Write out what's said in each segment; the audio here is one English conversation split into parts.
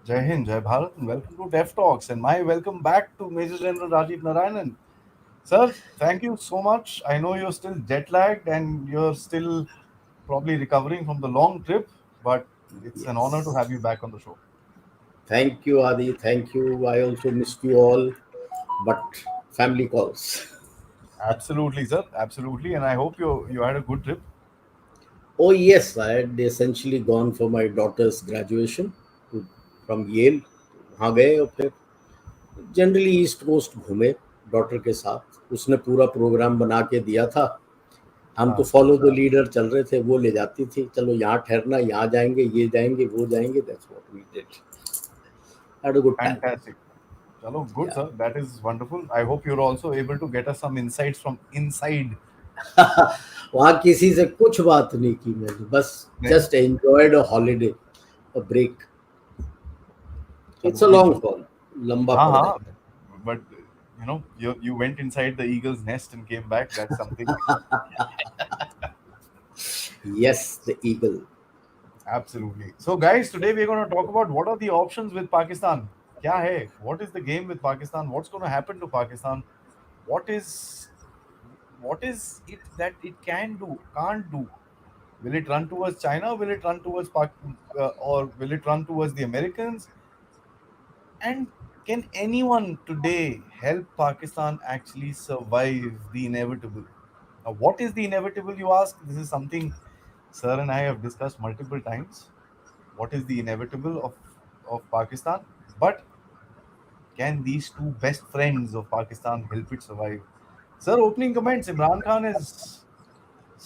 Jai Hind, Jai Bharat, and welcome to Dev Talks. And my welcome back to Major General Rajiv Narayanan. Sir, thank you so much. I know you're still jet lagged and you're still probably recovering from the long trip, but it's an honor to Yes. have you back on the show. Thank you, Adi. Thank you. I also missed you all, but family calls. Absolutely, sir. Absolutely. And I hope you had a good trip. Oh, yes. I had essentially gone for my daughter's graduation to, from Yale. वहाँ गए और फिर generally east coast घूमे daughter के साथ उसने पूरा programme बना के दिया था हम तो Ah, फॉलो द लीडर चल रहे थे वो ले जाती थी चलो यहाँ ठहरना यहाँ जाएंगे ये जाएंगे वो जाएंगे that's what we did had a good time fantastic. Chalo, good, या sir. That is wonderful. I hope you're also able to get us some insights from inside. वहाँ किसी से कुछ बात नहीं की मैंने बस Then, just enjoyed a holiday a break chalo, it's a good. Long call लंबा हाँ पड़ हाँ जाता but you went inside the eagle's nest and came back. That's something. है yes the eagle Absolutely. So guys, today we're going to talk about what are the options with Pakistan. Kya hai? What is the game with Pakistan? What's going to happen to Pakistan? What is what is it that it can do, can't do? Will it run towards China? Will it run towards or will it run towards the Americans? And can anyone today help Pakistan actually survive the inevitable? Now, what is the inevitable, you ask? This is something Sir and I have discussed multiple times. What is the inevitable of Pakistan? But can these two best friends of Pakistan help it survive? Sir, opening comments. Imran Khan is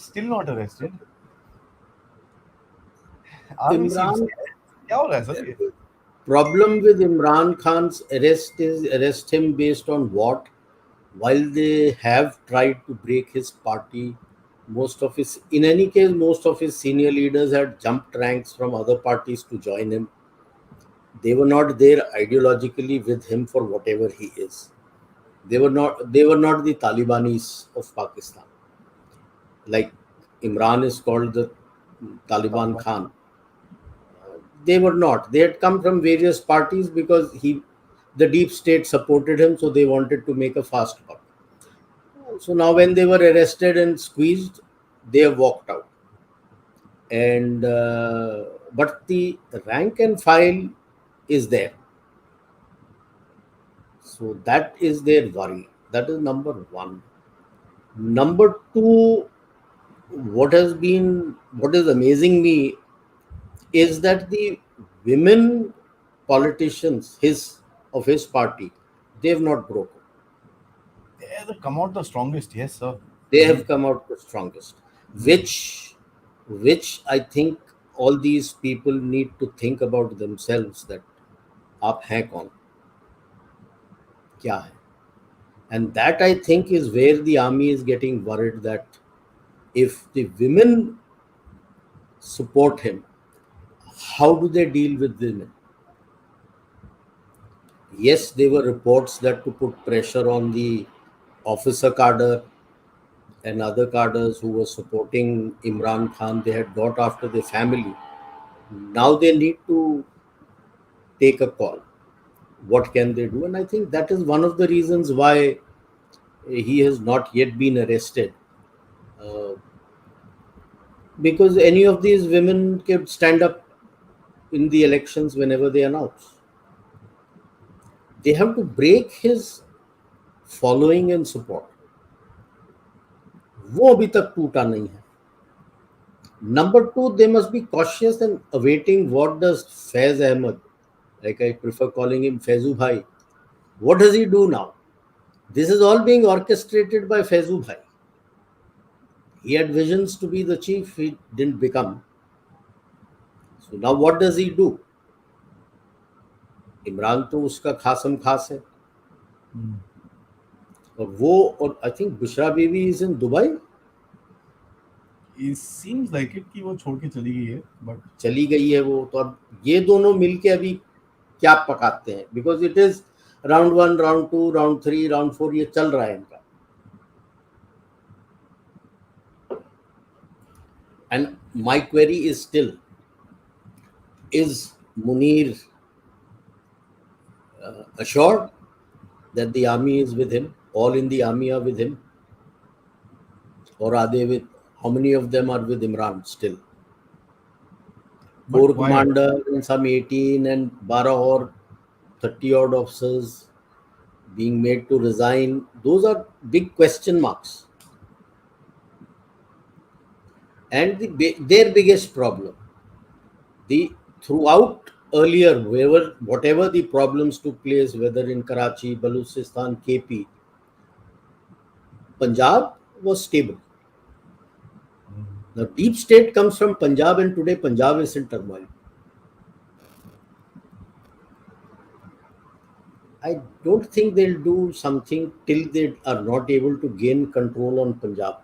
still not arrested. Army seems Imran scared. क्या हो रहा है sir ये? problem with Imran Khan's arrest is arrest him based on what? While they have tried to break his party, in any case, most of his senior leaders had jumped ranks from other parties to join him. They were not there ideologically with him for whatever he is. They were not the Talibanis of Pakistan. Like Imran is called the Taliban Taliban. Khan. They were not. They had come from various parties because the deep state supported him, so they wanted to make a fast buck. So now, when they were arrested and squeezed, they have walked out. And but the rank and file is there, so that is their worry. That is number one. Number two, what is amazing me is that the women politicians of his party, they have not broken. They come out the strongest. Yes, sir. They have Agreed. come out the strongest, Hmm. which I think all these people need to think about themselves that आप हैं कौन क्या है and that I think is where the army is getting worried that if the women support him, how do they deal with women? Yes, there were reports that to put pressure on the officer cadre and other cadres who were supporting Imran Khan, they had got after the family. Now they need to take a call. What can they do? And I think that is one of the reasons why he has not yet been arrested. Uh, because any of these women can stand up in the elections whenever they announce. They have to break his following and support. वो अभी तक टूटा नहीं है. Number two, they must be cautious and awaiting what does Faiz Ahmed, like I prefer calling him Faizu Bhai, what does he do now? This is all being orchestrated by Faizu Bhai. He had visions to be the chief, he didn't become. So now what does he do? Imran तो उसका खासम खास है Hmm. और वो और I think Bushra बीवी is in Dubai It seems like it कि वो छोड़ के चली गई है, but चली गई है वो तो अब ये दोनों मिलके अभी क्या पकाते हैं because it is round one round two round three round four ये चल रहा है इनका and my query is still is Munir assured that the army is with him? All in the army are with him, or are they with? How many of them are with Imran still? But Corps why? commander and some 18 and 12 or 30 odd officers being made to resign. Those are big question marks. And their biggest problem, the throughout earlier, whatever the problems took place, whether in Karachi, Baluchistan, KP, Punjab was stable. Now, deep state comes from Punjab, and today Punjab is in turmoil. I don't think they'll do something till they are not able to gain control on Punjab.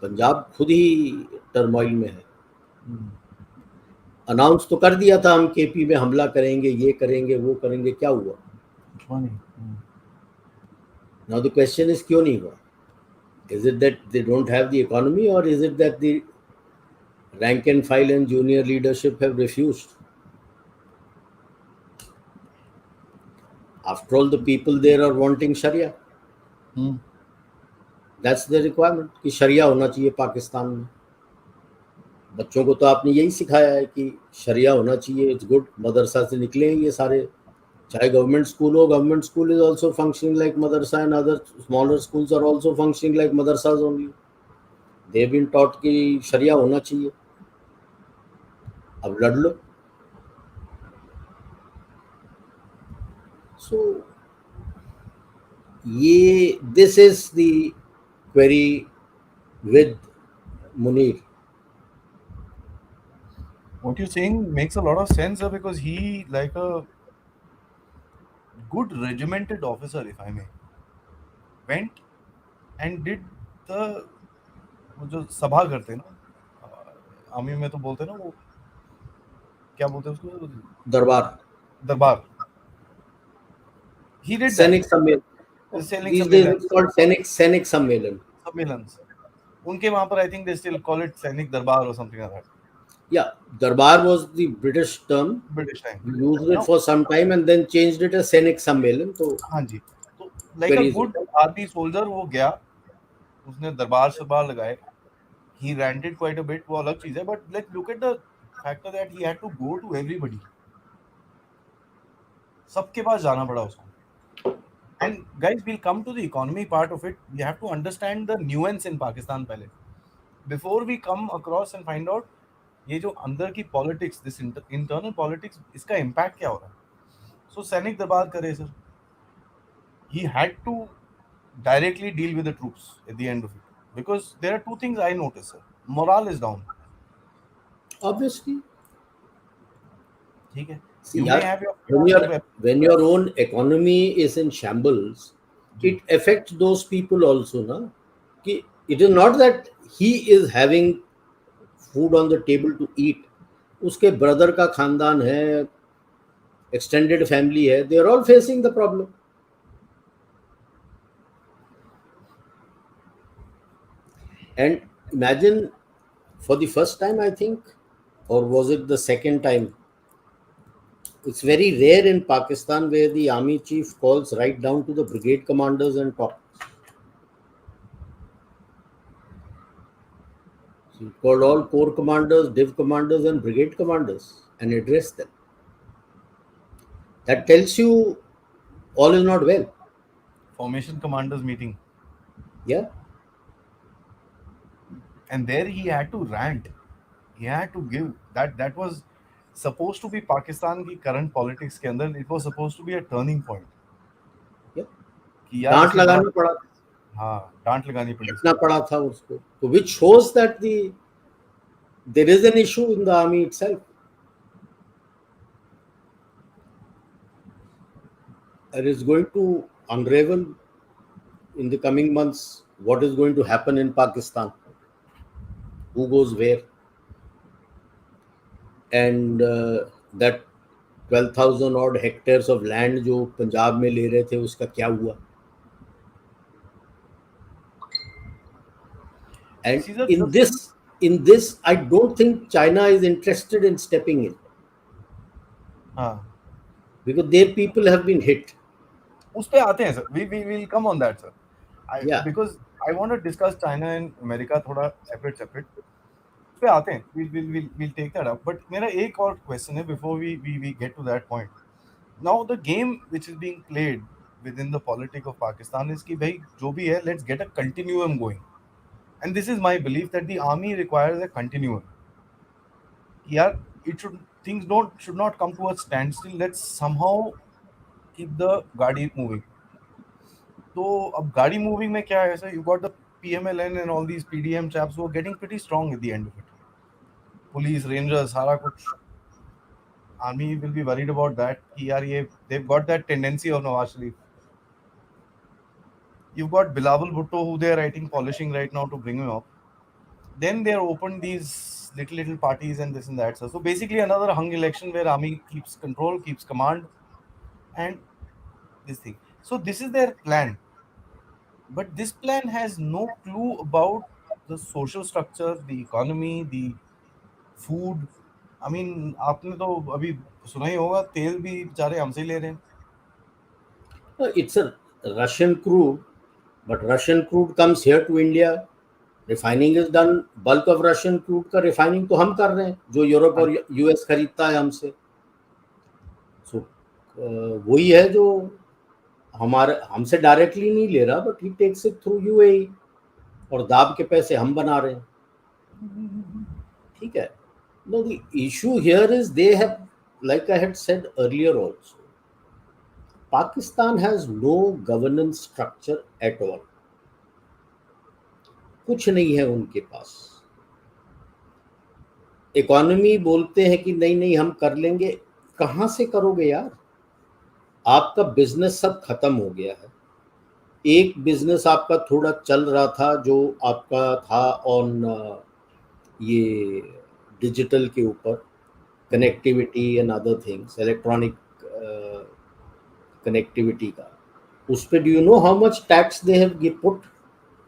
Punjab खुद ही turmoil में है. Announce तो कर दिया था हम KP में हमला करेंगे, ये करेंगे, वो करेंगे, क्या हुआ? नाउ द क्वेश्चन इज क्यों नहीं हुआ? Is it that they don't have the economy, or is it that the rank and file and junior leadership have refused? After all, the people there are wanting Sharia. That's the requirement कि शरिया होना चाहिए पाकिस्तान में. बच्चों को तो आपने यही सिखाया है कि शरिया होना चाहिए, इट्स गुड. मदरसा से निकले ये सारे, चाहे गवर्नमेंट स्कूल हो. Government school is also functioning like madrasa, and other smaller schools are also functioning like madrasas only. They been taught कि शरिया होना चाहिए. अब लड़ लो. सो ये this is the query with Munir. What you're saying makes a lot of sense, sir, because he, like a good regimented officer, if I may, went and did the वो जो सभा करते हैं ना, आर्मी में तो बोलते हैं ना, वो क्या बोलते हैं उसको, दरबार. दरबार. He did that. सैनिक सम्मेलन. सैनिक These days सम्मेलन. it's called सैनिक सम्मेलन. सम्मेलन. उनके वहां पर I think they still call it सैनिक दरबार or something like that. Yeah, Darbar was the British term. British time. We used it Now, for some time and then changed it as Sainik Sammelan. So हाँ जी, तो like a very easy. good army soldier वो गया, उसने दरबार सरबार लगाए. He ranted quite a bit, वो अलग चीज है, but like look at the factor that he had to go to everybody. सबके पास जाना पड़ा उसको. And guys, we'll come to the economy part of it. We have to understand the nuance in Pakistan पहले. Before we come across and find out ये जो अंदर की politics, this internal politics, इसका impact क्या हो रहा है? So सैनिक दरबार करे sir. He had to directly deal with the troops at the end of it. Because there are two things I notice, sir. Morale is down. Obviously. ठीक है. See, You may have your when your own economy is in shambles, it affects those people also, na? कि it is not that he is having food on the table to eat. उसके brother का खानदान है, extended family है, they are all facing the problem. And imagine, for the first time, I think, or was it the second time? It's very rare in Pakistan where the army chief calls right down to the brigade commanders and talks. So he called all corps commanders, div commanders, and brigade commanders and addressed them. That tells you all is not well. formation commanders meeting. Yeah. And there he had to rant. He had to give. That was supposed to be Pakistan की current politics के अंदर. It was supposed to be a turning point. Yeah. कि यार डांट इसके लगाना बाद, पड़ा, हाँ, डांट लगानी पड़ी. इतना पड़ा था उसको. So which shows that there is an issue in the army itself. It is going to unravel in the coming months what is going to happen in Pakistan, who goes where, and that 12,000 odd hectares of land जो पंजाब में ले रहे थे उसका क्या हुआ. And in this I don't think China is interested in stepping in. हाँ, because their people have been hit. उस पे आते हैं sir, we will come on that sir. I Yeah. Because I want to discuss China and America थोड़ा separate separate, उस पे आते हैं, will take that up. But मेरा एक और क्वेश्चन है before we get to that point. Now the game which is being played within the politics of Pakistan is कि भाई जो भी है, let's get a continuum going, and this is my belief that the army requires a continuum. यार, it should not come to a standstill, let's somehow keep the गाड़ी moving। तो अब गाड़ी मूविंग में क्या है sir, you got the PMLN and all these PDM chaps who are getting pretty strong at the end of it, police ranger सारा कुछ। Army will be worried about that कि यार ये they've got that tendency of Nawaz Sharif। You've got Bilawal Bhutto who they are writing polishing right now to bring him up, then they are open these little parties and this and that, so basically another hung election where army keeps control, keeps command, and this thing. So this is their plan, but this plan has no clue about the social structure, the economy, the food। I mean, आपने तो अभी सुना ही होगा, तेल भी बेचारे हमसे ही ले रहे हैं। It's a Russian crude, but Russian crude comes here to India. Refining is done. Bulk of Russian crude का refining तो हम कर रहे हैं, जो यूरोप हाँ, और US खरीदता है हमसे। सो वही है जो हमारे हमसे डायरेक्टली नहीं ले रहा, but he takes it through UAE, और दाब के पैसे हम बना रहे हैं। ठीक है। No, the issue here is they have, like I had said earlier also, Pakistan has no governance structure at all. कुछ नहीं है उनके पास। इकोनॉमी बोलते हैं कि नहीं नहीं हम कर लेंगे, कहाँ से करोगे यार? आपका बिजनेस सब खत्म हो गया है। एक बिजनेस आपका थोड़ा चल रहा था, जो आपका था ऑन ये डिजिटल के ऊपर, connectivity and other things, electronic connectivity का, उस पे do you know how much tax they have put?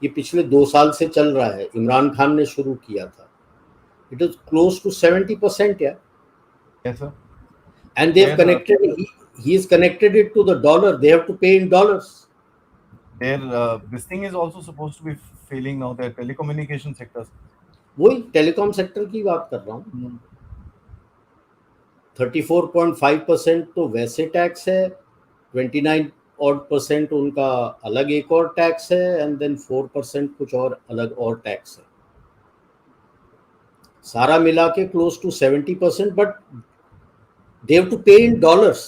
ये पिछले 2 साल से चल रहा है, इमरान खान ने शुरू किया था। It is close to 70%, yeah. yes sir, And they've their connected, he's connected it to the dollar. They have to pay in dollars. their this thing is also supposed to be failing now, their telecommunication sectors। वही telecom sector की बात कर रहा हूँ। 34.5% तो वैसे tax है, 29% उनका अलग एक और टैक्स है, एंड देन 4% कुछ और अलग और टैक्स है। सारा मिला के close to 70%, but they have to pay in dollars.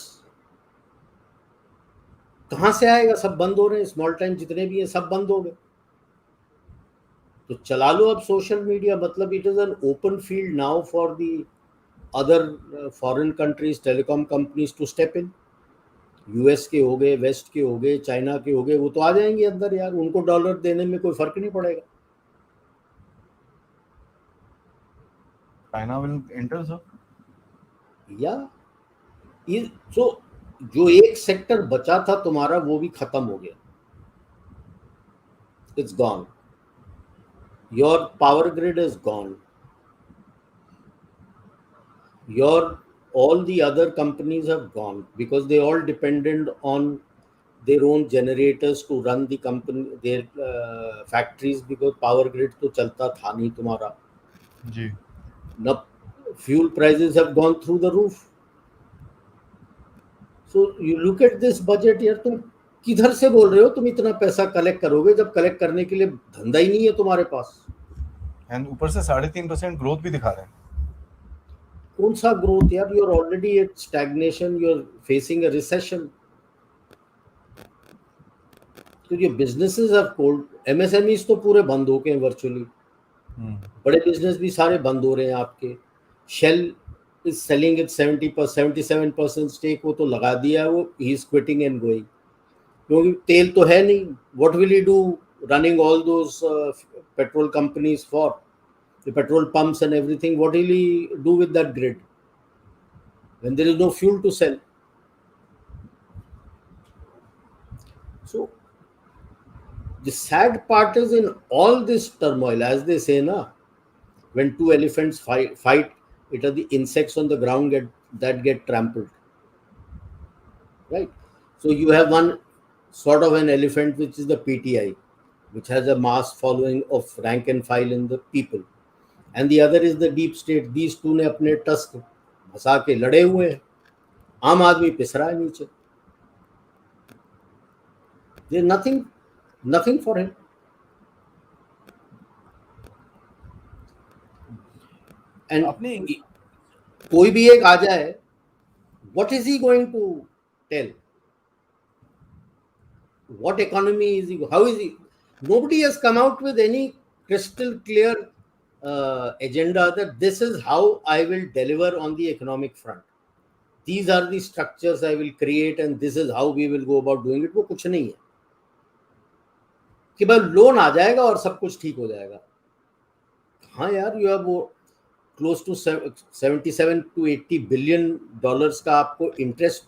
कहाँ से आएगा? सब बंद हो रहे हैं, स्मॉल टाइम जितने भी हैं सब बंद हो गए। तो चला लो अब सोशल मीडिया, मतलब it is an open field now for the other foreign countries telecom companies to step in. US के हो गए, वेस्ट के हो गए, चाइना के हो गए, वो तो आ जाएंगे अंदर यार, उनको डॉलर देने में कोई फर्क नहीं पड़ेगा। China will enter sir। या सो जो एक सेक्टर बचा था तुम्हारा वो भी खत्म हो गया। It's gone, your power grid is gone, your all the other companies have gone, because they all depended on their own generators to run the company, their factories, because power grid तो चलता था नहीं तुम्हारा। जी। Now fuel prices have gone through the roof, so you look at this budget यार, तुम किधर से बोल रहे हो? तुम इतना पैसा कलेक्ट करोगे जब कलेक्ट करने के लिए धंधा ही नहीं है तुम्हारे पास। एंड ऊपर से 3.5% ग्रोथ भी दिखा रहे हैं। कौन सा ग्रोथ यार? You are already at stagnation, you are facing a recession. तो ये बिजनेसेस हैव कोल्ड, MSMEs तो पूरे बंद हो गए वर्चुअली, बड़े बिजनेस भी सारे बंद हो रहे हैं आपके। Shell is selling it 77% stake वो तो लगा दिया है, वो he is quitting and going, क्योंकि तेल तो है नहीं। What will he do running all those petrol companies for the petrol pumps and everything? What will he do with that grid when there is no fuel to sell? So the sad part is, in all this turmoil, as they say na, when two elephants fight, it are the insects on the ground that get trampled. right? So you have one sort of an elephant, which is the PTI, which has a mass following of rank and file in the people, and the other is the deep state. These two ने अपने tusk घसा के लड़े हुए हैं, आम आदमी पिस रहा है नीचे. There nothing for him. And अपने कोई भी एक आ जाए, what is he going to tell? What economy is he? How is he? Nobody has come out with any crystal clear agenda that this is how I will deliver on the economic front. These are the structures I will create, and this is how we will go about doing it. वो कुछ नहीं है कि बस loan आ जाएगा और सब कुछ ठीक हो जाएगा. हाँ यार, यू हैव वो क्लोज टू 77 to 80 billion का आपको इंटरेस्ट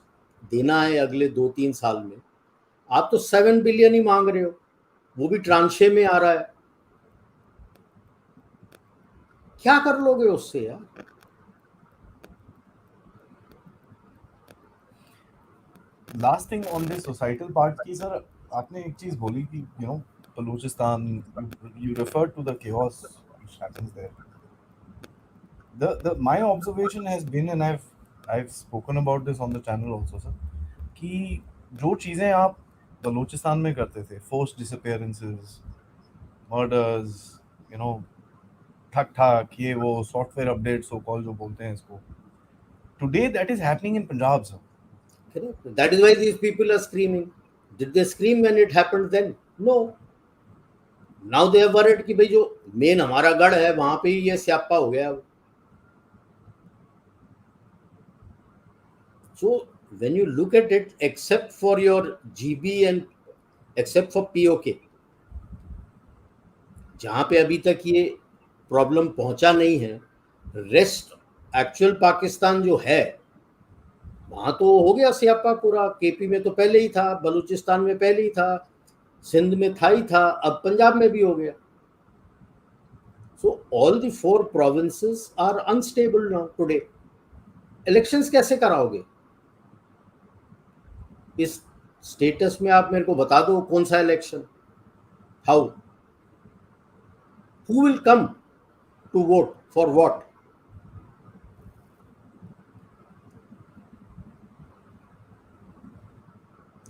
देना है अगले 2-3 साल में. आप तो 7 बिलियन ही मांग रहे हो, वो भी ट्रांशे में आ रहा है. क्या कर लोगे उससे यार? Last thing on this societal part की सर, आपने एक चीज बोली कि Balochistan, you referred to the chaos which happens there. The my observation has been, and I've spoken about this on the channel also, sir, कि जो चीज़ें आप बलूचिस्तान में करते थे, forced disappearances, murders, you know, ठक ठक ये वो सॉफ्टवेयर अपडेट सो कॉल जो बोलते हैं इसको, today that is happening in Punjab, sir. Correct. That is why these people are screaming. Did they scream when it happened then? No. Now they are worried कि भाई जो main हमारा गढ़ है वहां पे ही ये स्यापा हो गया. So when you look at it, except for your GB and except for POK, जहां पे अभी तक ये प्रॉब्लम पहुंचा नहीं है, रेस्ट एक्चुअल पाकिस्तान जो है वहां तो हो गया स्यापा पूरा. केपी में तो पहले ही था, बलूचिस्तान में पहले ही था, सिंध में था ही था, अब पंजाब में भी हो गया. So all the 4 provinces are unstable now today. Elections कैसे कराओगे इस स्टेटस में? आप मेरे को बता दो कौन सा election, how, who will come to vote for what?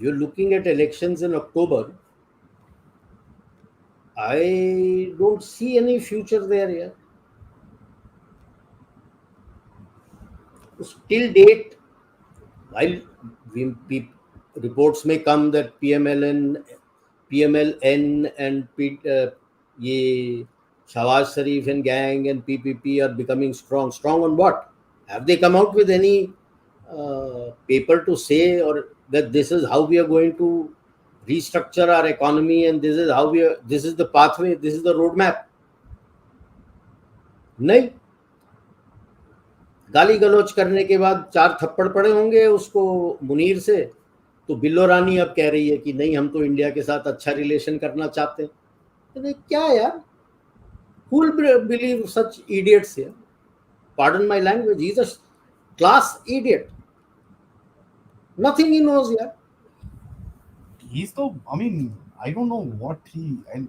You're looking at elections in October. I don't see any future there yet. Till date, while reports may come that PMLN and ye Shawaz Sharif and gang and PPP are becoming strong. Strong on what? Have they come out with any paper to say or that this is how we are going to restructure our economy and this is how this is the pathway, this is the roadmap? नहीं. गाली गलौज करने के बाद 4 थप्पड़ पड़े होंगे उसको मुनीर से, तो बिल्लो रानी अब कह रही है कि नहीं हम तो इंडिया के साथ अच्छा रिलेशन करना चाहते हैं. तो क्या यार, who will believe such idiots here? Pardon my language, he's a class idiot. Nothing he knows here. He's the, I mean, I don't know what he, and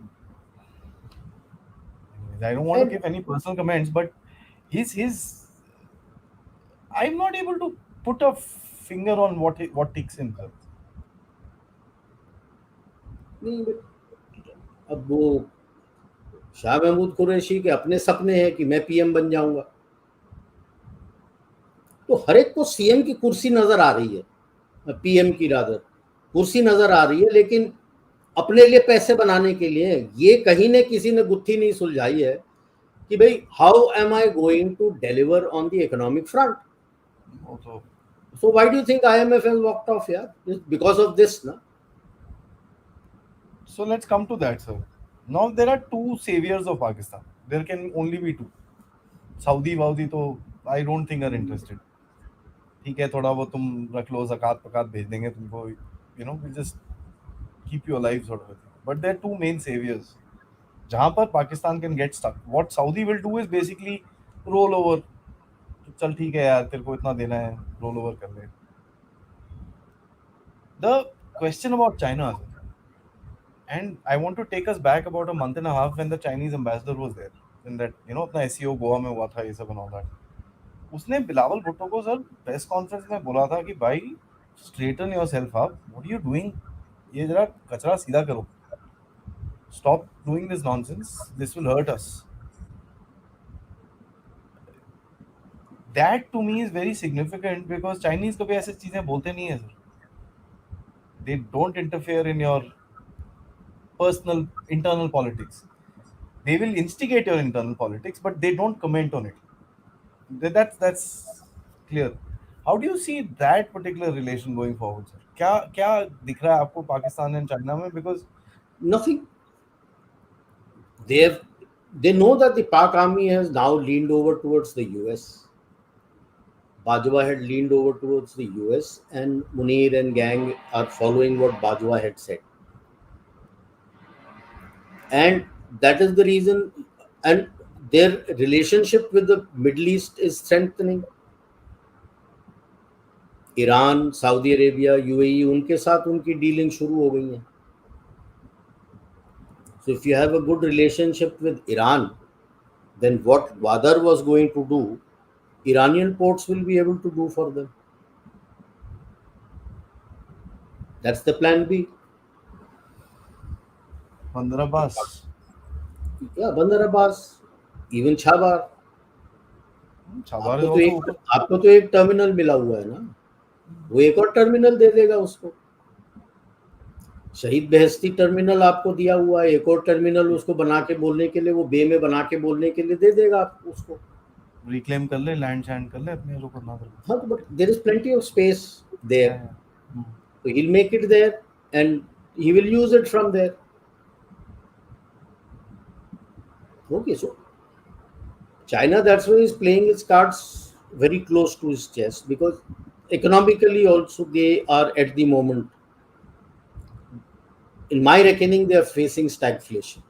I don't want to And give any personal comments, but his I'm not able to put a finger on what ticks him, sir. अब वो शाह महमूद कुरैशी के अपने सपने हैं कि मैं PM बन जाऊंगा, तो हर एक को सीएम की कुर्सी नजर आ रही है, पीएम की रादर कुर्सी नजर आ रही है, लेकिन अपने लिए पैसे बनाने के लिए ये कहीं ने किसी ने गुत्थी नहीं सुलझाई है कि भाई how am I going to deliver on the economic front. So why do you think IMF has walked off? Yeah, because of this, na? So let's come to that, sir. Now there are two saviors of Pakistan. There can only be two. Saudi वाउदी तो I don't think are interested. ठीक है, थोड़ा वो तुम रख लो, ज़कात पकात भेज देंगे तुमको, we just keep you alive sort of a thing. But there are two main saviors. जहाँ पर Pakistan can get stuck. What Saudi will do is basically roll over. चल ठीक है यार, तेरे को इतना देना है, roll over कर ले. The question about China, sir, and I want to take us back about a month and a half when the Chinese ambassador was there. In that, अपना SEO गोवा में हुआ था ये सब and all that. उसने बिलावल भुट्टो को सर प्रेस कॉन्फ्रेंस में बोला था कि भाई straighten yourself up, what are you doing, ये जरा कचरा सीधा करो, stop doing this nonsense, this will hurt us. That to me is very significant because Chinese कभी ऐसी चीजें बोलते नहीं है sir. They don't interfere in your personal internal politics. They will instigate your internal politics, but they don't comment on it. That's clear. How do you see that particular relation going forward, sir? क्या क्या दिख रहा है आपको Pakistan and China में? Because Nothing. They have, they know that the Pak army has now leaned over towards the US. Bajwa had leaned over towards the US, and Munir and gang are following what Bajwa had said. And that is the reason, and their relationship with the Middle East is strengthening. Iran, Saudi Arabia, UAE, उनके साथ उनकी dealing शुरू हो गई है. So if you have a good relationship with Iran, then what Wadar was going to do, Iranian ports will be able to do for them. That's the plan B. Bandar Abbas, Yeah, Bandar Abbas, even Chabar. Chabar is also open. आपको तो एक terminal मिला हुआ है ना, वो एक और टर्मिनल दे देगा उसको. शहीद बेहस्ती टर्मिनल आपको दिया हुआ है, एक और टर्मिनल उसको बना के बोलने के लिए, वो बे में बना के बोलने के लिए दे देगा आप उसको. रिक्लेम कर ले, लैंड शैंड कर ले, अपने जो करना कर. हाँ, तो but there is plenty of space there, so he'll make it there and he will use it from there. Okay, so China, that's why he's playing his cards very close to his chest, because economically also they are at the moment, in my reckoning, they are facing stagflation.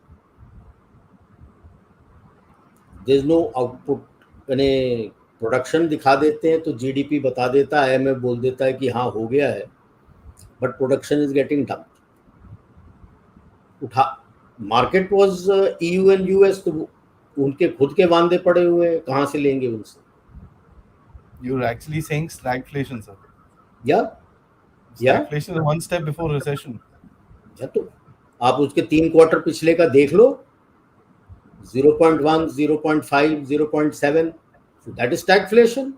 There's no output. यानी production दिखा देते हैं तो GDP बता देता है, IMF बोल देता है कि हाँ हो गया है, but production is getting dumped. उठा market was EU and US, तो उनके खुद के वांदे पड़े हुए हैं, कहाँ से लेंगे उनसे? You're actually saying stagflation, sir. या Stagflation is one step before recession. या तो आप उसके 3 क्वार्टर पिछले का देख लो, 0.1, 0.5, 0.7, so that is stagflation.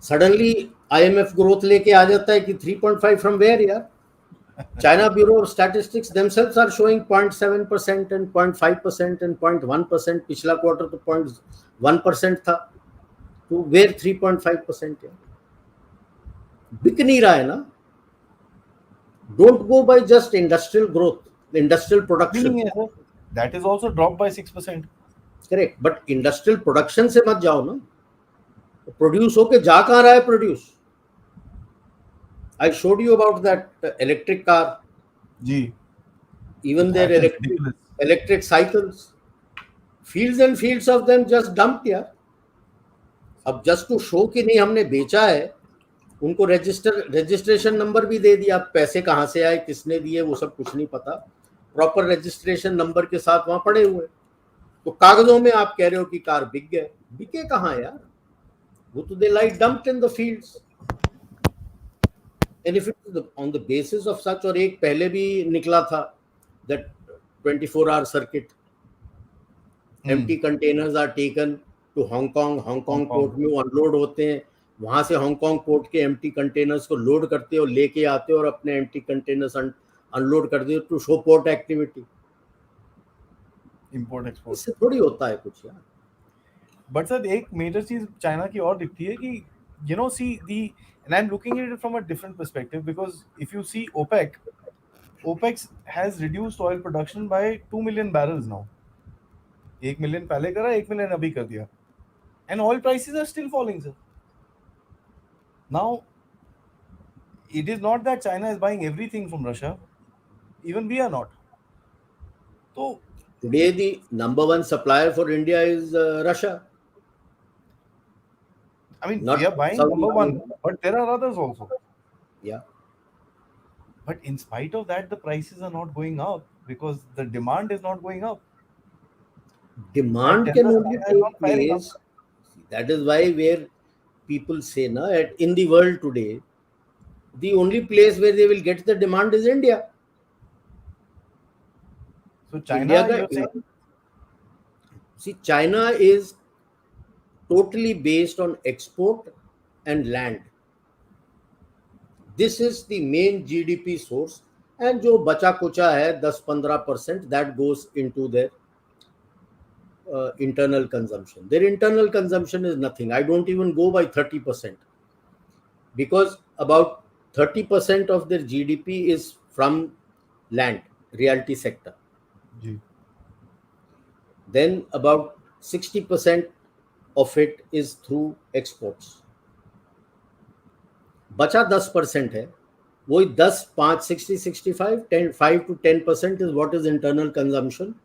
Suddenly IMF growth लेके आ जाता है कि 3.5 फ्रॉम वेयर यार. China Bureau of Statistics themselves are showing 0.7% and 0.5% and 0.1%. पिछला क्वार्टर तो 0.1% था, तो वेयर 3.5% यार. बिक नहीं रहा है ना. Don't go by just industrial growth, industrial production. नहीं है sir, that is also dropped by 6%. Correct, but industrial production से मत जाओ ना. प्रोड्यूस होके जा कहाँ रहा है produce? I showed you about that electric car. जी. Even their electric cycles, fields and fields of them just dumped यार. अब just to show कि नहीं हमने बेचा है, उनको रजिस्ट्रेशन नंबर भी दे दिया. पैसे कहाँ से आए, किसने दिए, वो सब कुछ नहीं पता. प्रॉपर रजिस्ट्रेशन नंबर के साथ वहां पड़े हुए. तो कागजों में आप कह रहे हो कि कार बिक गए. बिके कहाँ यार? वो तो they lie dumped in the fields. And if it is on the basis of such, और एक पहले भी निकला था, that 24-hour circuit, empty containers are taken to Hong Kong port में अनलोड होते हैं, वहां से हांगकांग पोर्ट के एम्प्टी कंटेनर्स को लोड करते हो, लेके आते हो और अपने एम्प्टी कंटेनर्स अनलोड कर दे to show port activity. Import export इससे थोड़ी होता है कुछ यार. बट सर एक मेजर चीज चाइना की और दिखती है कि see the, and I'm looking at it from a different perspective, because if you see OPEC has reduced oil production by 2 million barrels now. 1 million पहले करा, 1 million अभी कर दिया, and oil prices are still falling, sir. Now it is not that China is buying everything from Russia, even we are not. So today the number one supplier for India is Russia. I mean, we are buying number one, but there are others also. Yeah. But in spite of that, the prices are not going up because the demand is not going up. That Demand tells can us only China is take not firing up. place. That is why where people say, na, in the world today, the only place where they will get the demand is India. So India China, ka, you're saying, see, China is totally based on export and land. This is the main GDP source. And जो बचा कुचा है 10-15% that goes into their internal consumption. Their internal consumption is nothing. I don't even go by 30% because about 30% of their GDP is from land, realty sector. Ji, Then about 60% of it is through exports. बचा 10% है वही 10 5 60 65 10 5 to 10% is what is internal consumption.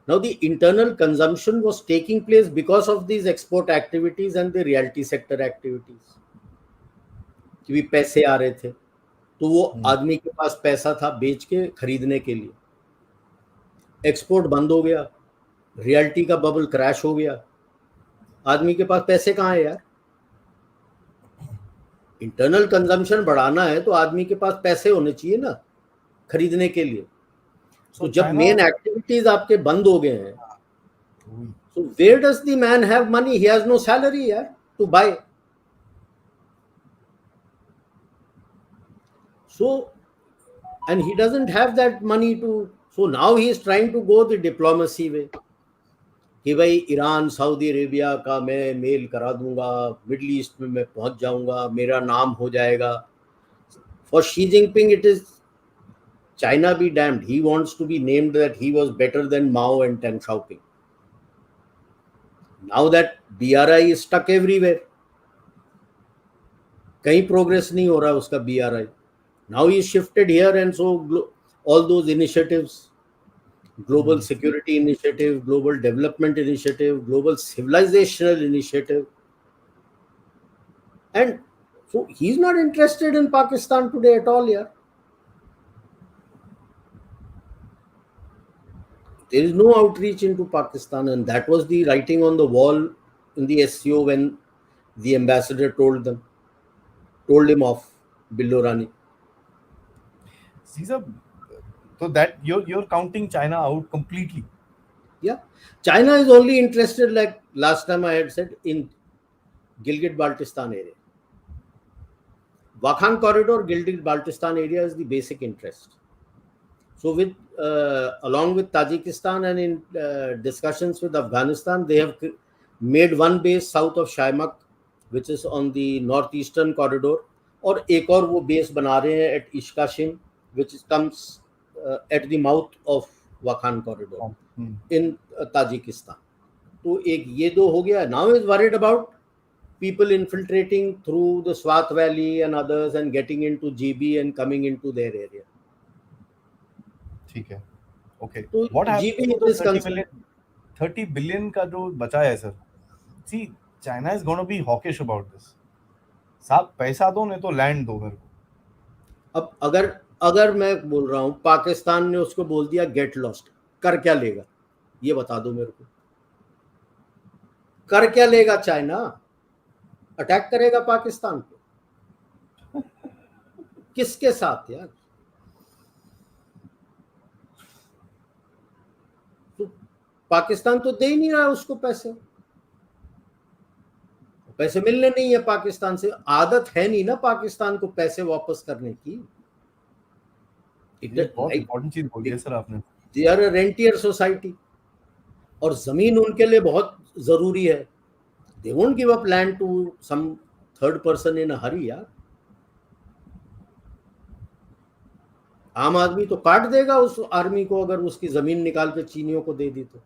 Now the internal consumption was taking place because of these export activities and the realty sector activities कि भी पैसे आ रहे थे तो वो हम्म, आदमी के पास पैसा था बेच के खरीदने के लिए एक्सपोर्ट बंद हो गया रियल्टी का बबल क्रैश हो गया आदमी के पास पैसे कहाँ है यार इंटरनल कंजम्पशन बढ़ाना है तो आदमी के पास पैसे होने चाहिए ना खरीदने के लिए so तो जब China, मेन एक्टिविटीज आपके बंद हो गए हैं वही, so where does the man have money he has no salary यार to buy so and he doesn't have that money to so now he is trying to go the diplomacy way कि भाई Iran Saudi Arabia का मैं mail करा दूंगा middle east में मैं पहुंच जाऊंगा मेरा नाम हो जाएगा for Xi Jinping it is China be damned. He wants to be named that he was better than Mao and Deng Xiaoping. Now that BRI is stuck everywhere. कहीं प्रोग्रेस नहीं हो रहा उसका BRI. Now he shifted here and so all those initiatives, global hmm, security initiative, global development initiative, global civilizational initiative. And so he's not interested in Pakistan today at all, yeah. There is no outreach into Pakistan, and that was the writing on the wall in the SCO when the ambassador told him off, Billorani. Caesar, so that you're counting China out completely. Yeah, China is only interested, like last time I had said, in Gilgit Baltistan area. Wakhan corridor, Gilgit Baltistan area is the basic interest. So, with along with Tajikistan and in discussions with Afghanistan, they have made one base south of Shaimak, which is on the northeastern corridor, और एक और वो base बना रहे हैं at Ishkashim, which comes at the mouth of Wakhan corridor Hmm. in Tajikistan. तो एक ये दो हो गया. Now is worried about people infiltrating through the Swat Valley and others and getting into GB and coming into their area. ठीक है, okay. तो What happens GB to the is 30 concerned. million, 30 billion का जो बचा है sir? See, China is going to be hawkish about this. साहब पैसा दो नहीं तो लैंड दो मेरे को. अब अगर अगर मैं बोल रहा हूं पाकिस्तान ने उसको बोल दिया गेट लॉस्ट कर क्या लेगा ये बता दो मेरे को कर क्या लेगा चाइना अटैक करेगा पाकिस्तान पे किसके साथ यार तो पाकिस्तान तो दे ही नहीं रहा उसको पैसे पैसे मिलने नहीं है पाकिस्तान से आदत है नहीं ना पाकिस्तान को पैसे वापस करने की इट ये बहुत लाइक इंपॉर्टेंट चीज बोली है सर आपने. दे आर अ रेंटियर सोसाइटी और जमीन उनके लिए बहुत जरूरी है they won't give up land to some third person in a hurry यार आम आदमी तो काट देगा उस आर्मी को अगर उसकी जमीन निकाल के चीनियों को दे दी तो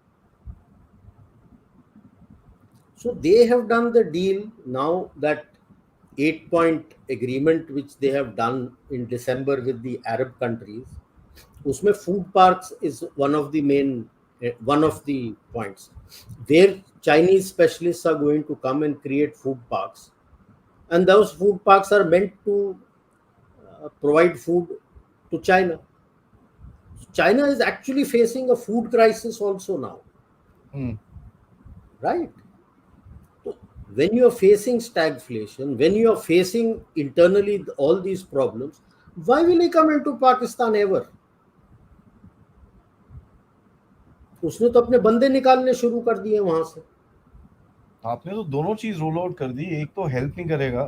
so they have done the deal now that 8-point agreement which they have done in December with the Arab countries उसमें food parks is one of the points where Chinese specialists are going to come and create food parks and those food parks are meant to provide food to China. China is actually facing a food crisis also now, Hmm. right? So when you are facing stagflation, when you are facing internally all these problems, why will he come into Pakistan ever? उसने तो अपने बंदे निकालने शुरू कर दिए वहां से आपने तो दोनों चीज रोल आउट कर दी, एक तो हेल्प नहीं करेगा,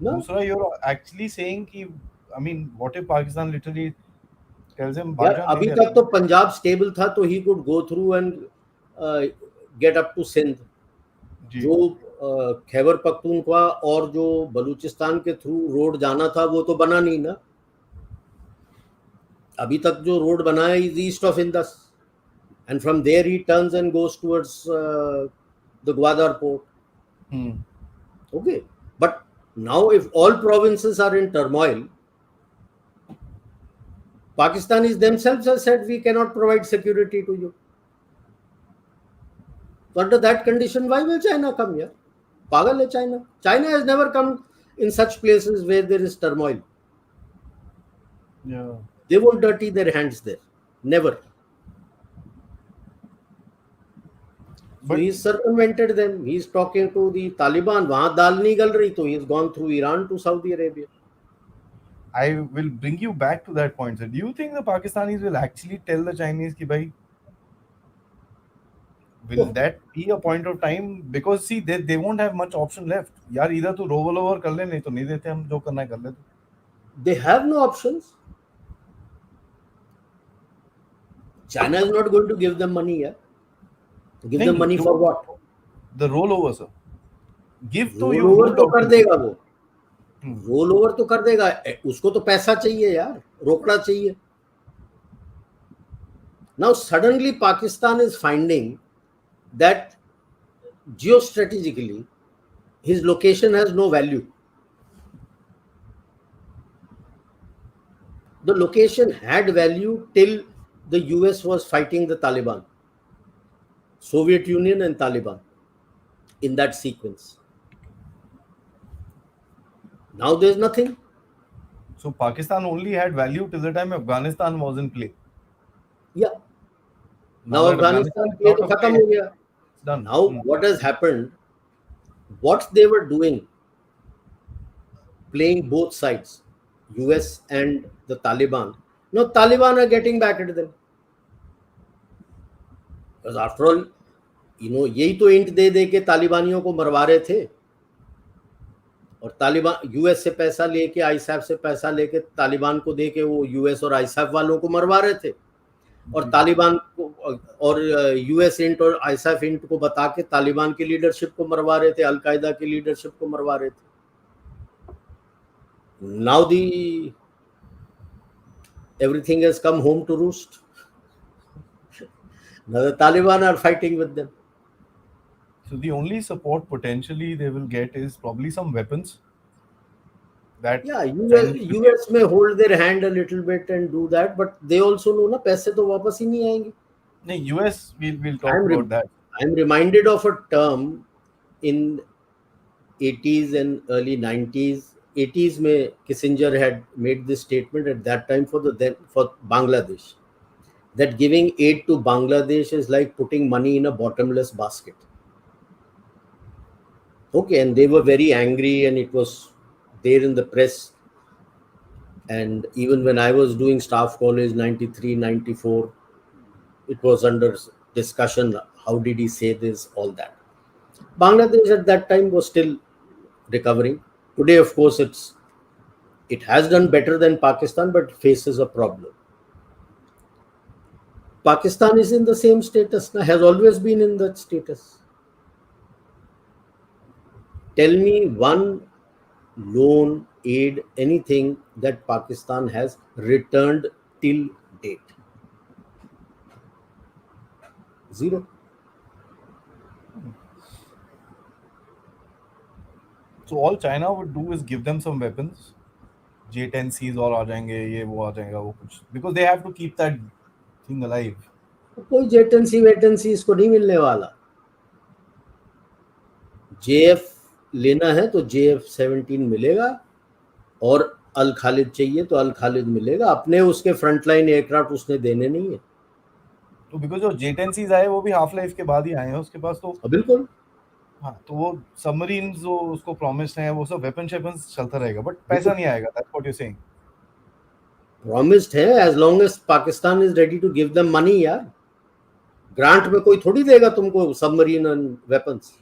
ना दूसरा यूर एक्चुअली सेइंग कि I mean what if Pakistan literally tells him भाग यार जा, नहीं अभी दे तक रहा। तो पंजाब स्टेबल था तो he could go through and get up to Sindh जी। जो खैबर पख्तूनख्वा और जो बलूचिस्तान के थ्रू रोड जाना था वो तो बना नहीं ना अभी तक जो रोड बना है is east of Indus and from there he turns and goes towards the Gwadar port. Hmm. Okay, but now if all provinces are in turmoil, Pakistanis themselves have said we cannot provide security to you. So under that condition, why will China come here? Pagal hai China. China has never come in such places where there is turmoil. Yeah. They won't dirty their hands there. Never. So But he's circumvented them. He's talking to the Taliban. वहाँ दाल नहीं गल रही तो he's gone through Iran to Saudi Arabia. I will bring you back to that point, sir. Do you think the Pakistanis will actually tell the Chinese ki bhai, will Oh, that be a point of time? Because see, they won't have much option left. यार इधर तो roll over कर ले, नहीं तो नहीं देते, हम जो करना है कर ले। they have no options. China is not going to give them money. Yeah? Give them नहीं money तो for what? the roll over, sir. Give तो रोल you ओवर moved तो out कर to give. देगा वो रोल ओवर तो कर देगा उसको तो पैसा चाहिए यार रोकड़ा चाहिए now suddenly Pakistan is finding that geostrategically his location has no value the location had value till the US was fighting the Taliban Soviet Union and Taliban in that sequence now there's nothing So Pakistan only had value till the time Afghanistan was in play. yeah Now now that Afghanistan Afghanistan is पे out तो of खत्म play, हो गया it's done. now what has happened what they were doing playing both sides, US and the Taliban. Now Taliban are getting back at them. Because after all, यही तो int दे दे के तालिबानियों को मरवा रहे थे और तालिबान यूएस से पैसा लेके आईसैफ से पैसा लेके तालिबान को दे के वो यूएस और आईसैफ वालों को मरवा रहे थे और तालिबान को और यूएस इंट और आईसैफ इंट को बता के तालिबान की लीडरशिप को मरवा रहे थे अलकायदा की लीडरशिप को मरवा रहे थे now the everything has come home to roost now the Taliban are fighting with them So the only support potentially they will get is probably some weapons that yeah Chinese will get. US may hold their hand a little bit and do that but they also know ना पैसे तो वापस ही नहीं आएंगे No, US, we'll talk I'm about that. I'm reminded of a term in 80s and early 90s 80s में Kissinger had made this statement at that time for the then for Bangladesh that giving aid to Bangladesh is like putting money in a bottomless basket okay and they were very angry and it was there in the press and even when I was doing staff college 93 94 it was under discussion how did he say this all that Bangladesh at that time was still recovering today of course it has done better than Pakistan but faces a problem Pakistan is in the same status now has always been in that status tell me one loan, aid, anything that Pakistan has returned till date? Zero. So all China would do is give them some weapons. J-10Cs और आ जाएंगे, ये वो आ जाएगा वो कुछ, because they have to keep that thing alive. कोई जेटेंसी वेटेंसी इसको नहीं मिलने वाला जेएफ लेना है तो JF-17 मिलेगा और अल खालिद चाहिए तो अल खालिद मिलेगा, अपने उसके फ्रंटलाइन एयरक्राफ्ट उसने देने नहीं है। तो बिकॉज जो J-10Cs आए वो भी हाफ लाइफ के बाद ही आए हैं उसके पास, तो बिल्कुल। हाँ, तो वो सबमरीन जो उसको प्रॉमिस है वो सब वेपन शेपन्स चलता रहेगा, बट पैसा बिल्कुल नहीं आएगा, that's what you saying. Promised है, as long as Pakistan is ready to give them money यार। ग्रांट में कोई थोड़ी देगा तुमको submarine and weapons.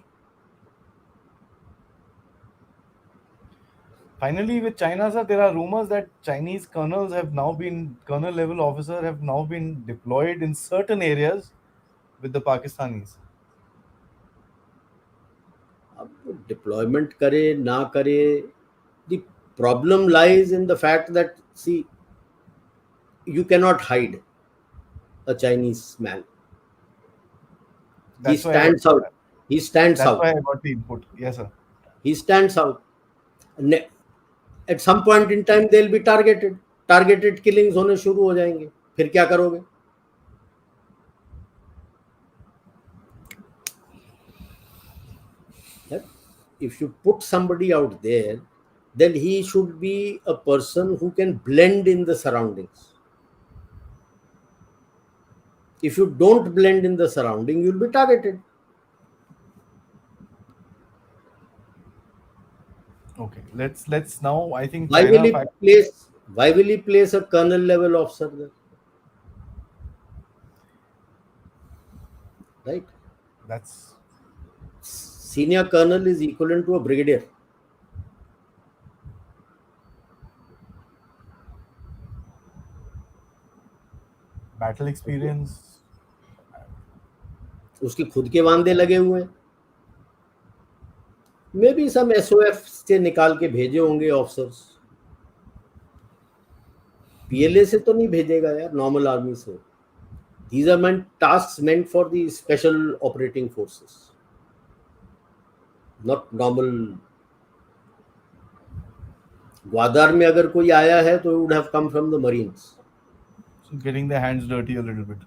Finally, with China, sir, there are rumors that Chinese colonel level officers have now been deployed in certain areas with the Pakistanis. अब deployment करे ना करे, the problem lies in the fact that see you cannot hide a Chinese man, he That's why I got stands out, he stands that's out, why I got the input. Yes, sir. he stands out. At some point in time they'll be targeted killings होने शुरू हो जाएंगे, फिर क्या करोगे? If you put somebody out there, then he should be a person who can blend in the surroundings. If you don't blend in the surrounding, you'll be targeted. Okay, let's now. I think Why will China. he place? Why will he place a colonel level officer there? Right? That's Senior colonel is equivalent to a brigadier. battle experience. उसकी खुद के वांदे लगे हुए हैं। May be some SOF से निकाल के भेजे होंगे ऑफिसर्स। पीएलए से तो नहीं भेजेगा यार, नॉर्मल आर्मी से। These are tasks meant for the special operating forces, not normal. Gwadar में अगर कोई आया है तो would have come from the Marines. So getting their hands dirty a little bit.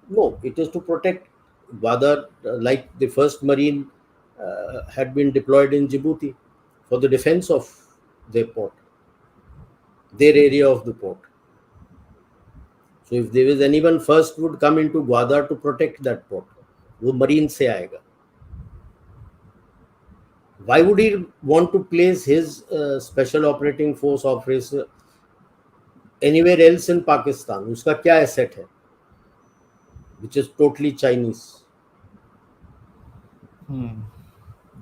No, it is to protect Gwadar, like the first Marine had been deployed in Djibouti for the defense of their port, their area of the port. So if there is anyone first would come into Gwadar to protect that port, वो Marine से आएगा. Why would he want to place his special operating force officer anywhere else in Pakistan? उसका क्या asset है, which is totally Chinese?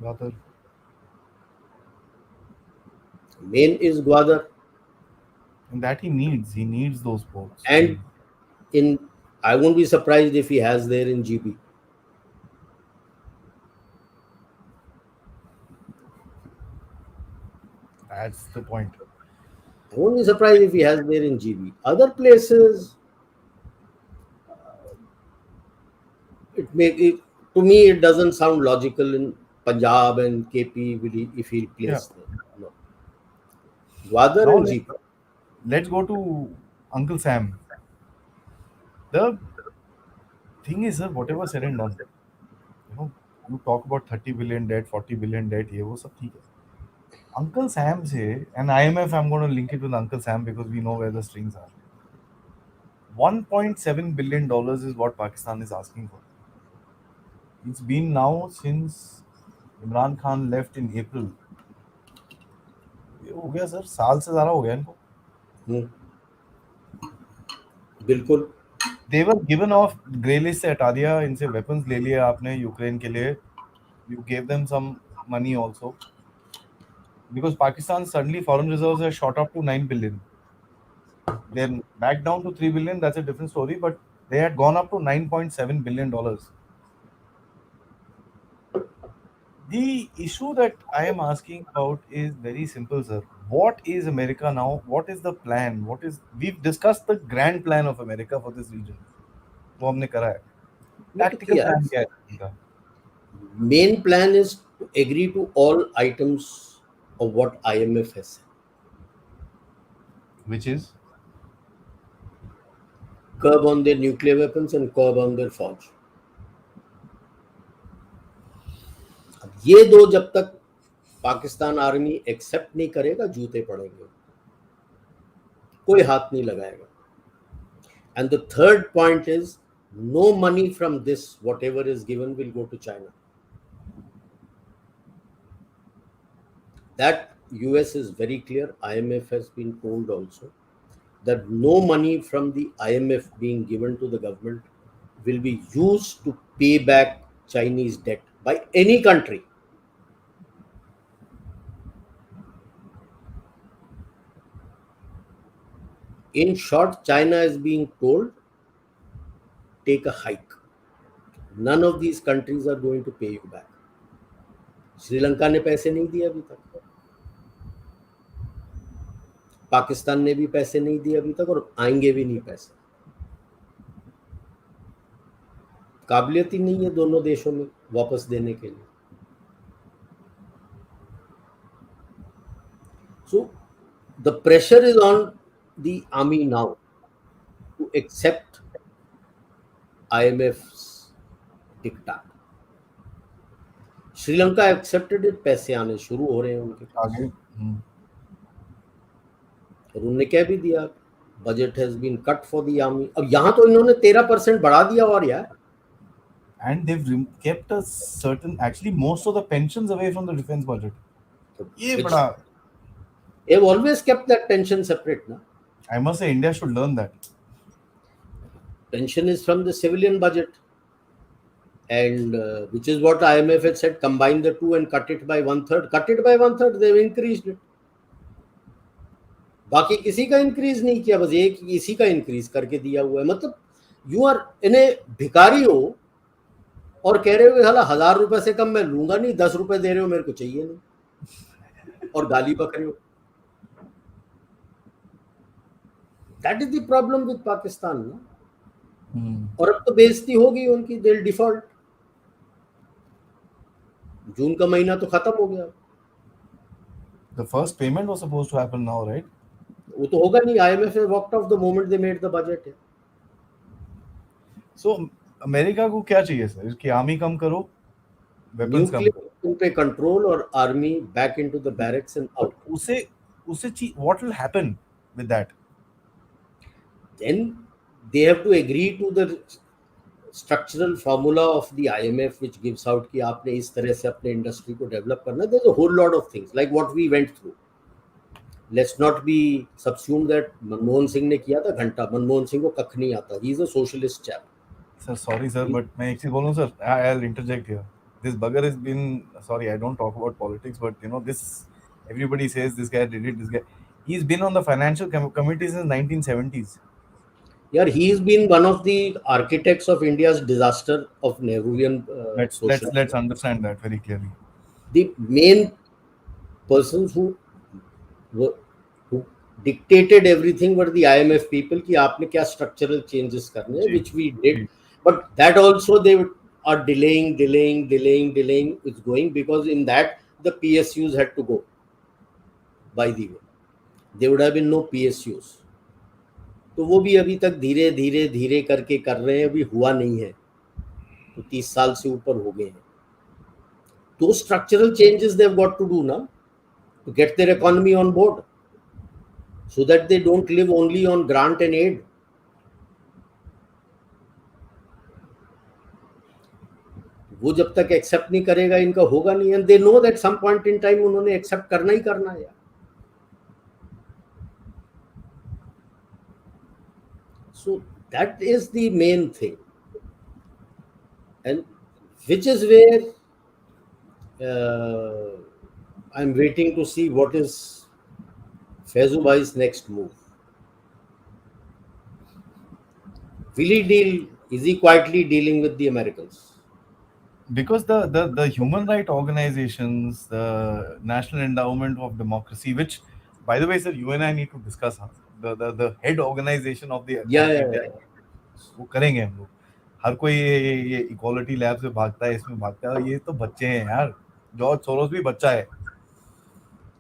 Rather, Main is Gwadar, and that he needs those ports. and in I won't be surprised if he has there in GB. That's the point. I won't be surprised if he has there in GB. Other places, to me it doesn't sound logical in Punjab and KP if he'll Yeah. place there. No. Gwadar Now and GB. let's go to Uncle Sam. The thing is, sir, whatever said and done, you know, you talk about 30 billion debt, 40 billion debt, ये वो सब ठीक है. Uncle Sam say, and IMF, I'm going to link it with Uncle Sam because we know where the strings are. $1.7 billion is what Pakistan is asking for. It's been now since Imran Khan left in April. ये हो गया sir, साल से ज़्यादा हो गया इनको. हम्म, बिल्कुल. They were given off grey list से हटा दिया, इनसे weapons ले लिए आपने यूक्रेन के लिए. You gave them some money also. Because Pakistan suddenly foreign reserves have shot up to 9 billion. They're back down to 3 billion, that's a different story, but they had gone up to $9.7 billion. The issue that I am asking about is very simple, sir. What is America now? What is the plan? We've discussed the grand plan of America for this region. वो हमने करा है. वो तो Tactical किया है. plan क्या है इनका? Main plan is to agree to all items of what IMF has said. Which is? Curb on their nuclear weapons and curb on their forge. अब ये दो जब तक पाकिस्तान आर्मी एक्सेप्ट नहीं करेगा, जूते पड़ेंगे. कोई हाथ नहीं लगाएगा. And the third point is, no money from this, whatever is given, will go to China. That US is very clear. IMF has been told also that no money from the IMF being given to the government will be used to pay back Chinese debt by any country. In short, China is being told, take a hike. None of these countries are going to pay you back. Sri Lanka ने पैसे नहीं दिए अभी तक, पाकिस्तान ने भी पैसे नहीं दिए अभी तक, और आएंगे भी नहीं पैसे. काबिलियत ही नहीं है दोनों देशों में वापस देने के लिए. So the pressure is on the army now to accept IMF's diktat. Sri Lanka accepted it, पैसे आने शुरू हो रहे हैं उनके पास. आगे और उन्होंने कह भी दिया, budget has been cut for the army. अब यहाँ तो इन्होंने 13% बढ़ा दिया. और यार, and they've kept a certain, actually most of the pensions away from the defense budget. ये which बड़ा, they have always kept that pension separate. Na? I must say India should learn that. Pension is from the civilian budget, and which is what IMF had said, combine the two and cut it by 1/3. Cut it by 1/3, they've increased it. बाकी किसी का increase नहीं किया, बस एक इसी का increase करके दिया हुआ है. मतलब यू आर इन्हें भिखारी हो और कह रहे हो साला 1000 रुपए से कम मैं लूंगा नहीं, 10 रुपए दे रहे हो मेरे को चाहिए नहीं, और गाली बक रहे हो. That is the problem with Pakistan ना. और अब तो बेइज्जती होगी उनकी, दे विल डिफॉल्ट. जून का महीना तो खत्म हो गया. The first payment was supposed to happen now, right? वो तो होगा नहीं. IMF has walked off the moment they made the budget. So America को क्या चाहिए सर? इसकी आर्मी कम करो, वेपन्स कम करो, उन पे कंट्रोल, और army back into the barracks and out. उसे what will happen with that? Then they have to agree to the structural formula of the IMF, which gives out कि आपने इस तरह से अपने इंडस्ट्री को डेवलप करना. There's a whole lot of things like what we went through. Let's not be subsumed that Manmohan Singh ने किया था घंटा. मनमोहन सिंह को कख नहीं आता. He is a socialist chap. Sir, sorry sir, but मैं एक चीज बोलूं sir, I'll interject here. This bugger has been, sorry, I don't talk about politics, but you know this, everybody says this guy did it, this guy. He's been on the financial committee since 1970s. Yeah, he's been one of the architects of India's disaster of Nehruvian Let's understand that very clearly. The main persons who dictated everything were the IMF people कि आपने क्या structural changes करने हैं, which we did. But that also they are delaying. It's going because in that the PSUs had to go. By the way, there would have been no PSUs. तो वो भी अभी तक धीरे करके कर रहे हैं. अभी हुआ नहीं है, तो 30 साल से ऊपर हो गए हैं. तो structural changes they've got to do now to get their economy on board, so that they don't live only on grant and aid. वो जब तक एक्सेप्ट नहीं करेगा इनका होगा नहीं. And they know that some point in time उन्होंने accept करना ही करना है. So that is the main thing, and which is where I'm waiting to see what is Faizu Bhai's next move. Will he deal? Is he quietly dealing with the Americans? Because the human right organizations, the National Endowment of Democracy, which, by the way, sir, you and I need to discuss. Huh? The head organization of the वो करेंगे हम लोग. हर कोई ये equality lab से भागता है, इसमें भागता है. ये तो बच्चे हैं यार. जॉर्ज सोरोस भी बच्चा है.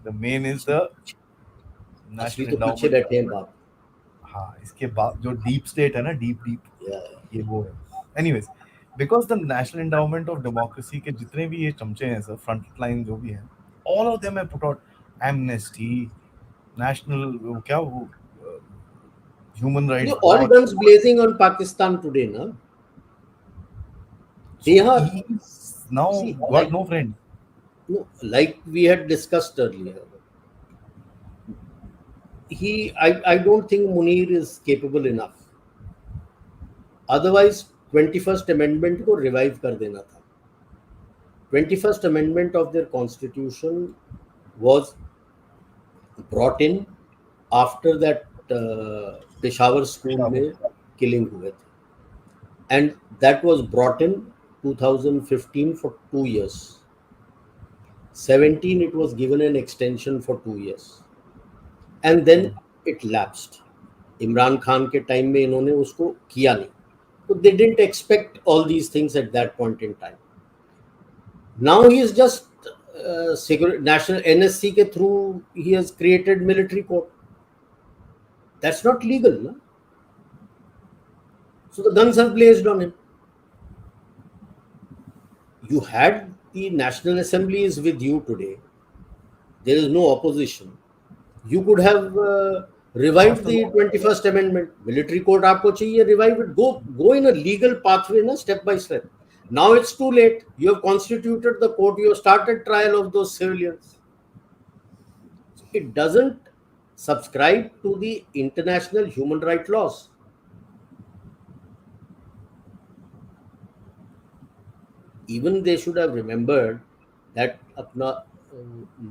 The main is the National Endowment. पीछे बैठे हैं बाप. हाँ, इसके बाद जो डीप स्टेट है ना, डीप ये वो है. Anyways, because the National Endowment of Democracy के जितने भी ये चमचे हैं सर, फ्रंट लाइन जो भी हैं, all of them have put out amnesty, national क्या वो human rights All watch. guns blazing on Pakistan today, na? They So are, he's now see, got no friends. no, like we had discussed earlier. I don't think Munir is capable enough. Otherwise, 21st Amendment को revive कर देना था. 21st Amendment of their constitution was brought in after that Peshawar school Peshawar. में killing हुए थे. And that was brought in 2015 for 2 years. 17 it was given an extension for 2 years. And then it lapsed. Imran Khan के time में इन्होंने उसको किया नहीं. So they didn't expect all these things at that point in time. Now he is just national NSC ke through he has created military court. That's not legal, no? So the guns are blazed on him. You had the National Assembly is with you today. There is no opposition. You could have revived After the all, 21st Amendment. Military court आपको चाहिए, revive it. Go in a legal pathway, na, step by step. Now it's too late. You have constituted the court. You have started trial of those civilians. It doesn't subscribe to the international human rights laws. Even they should have remembered that अपना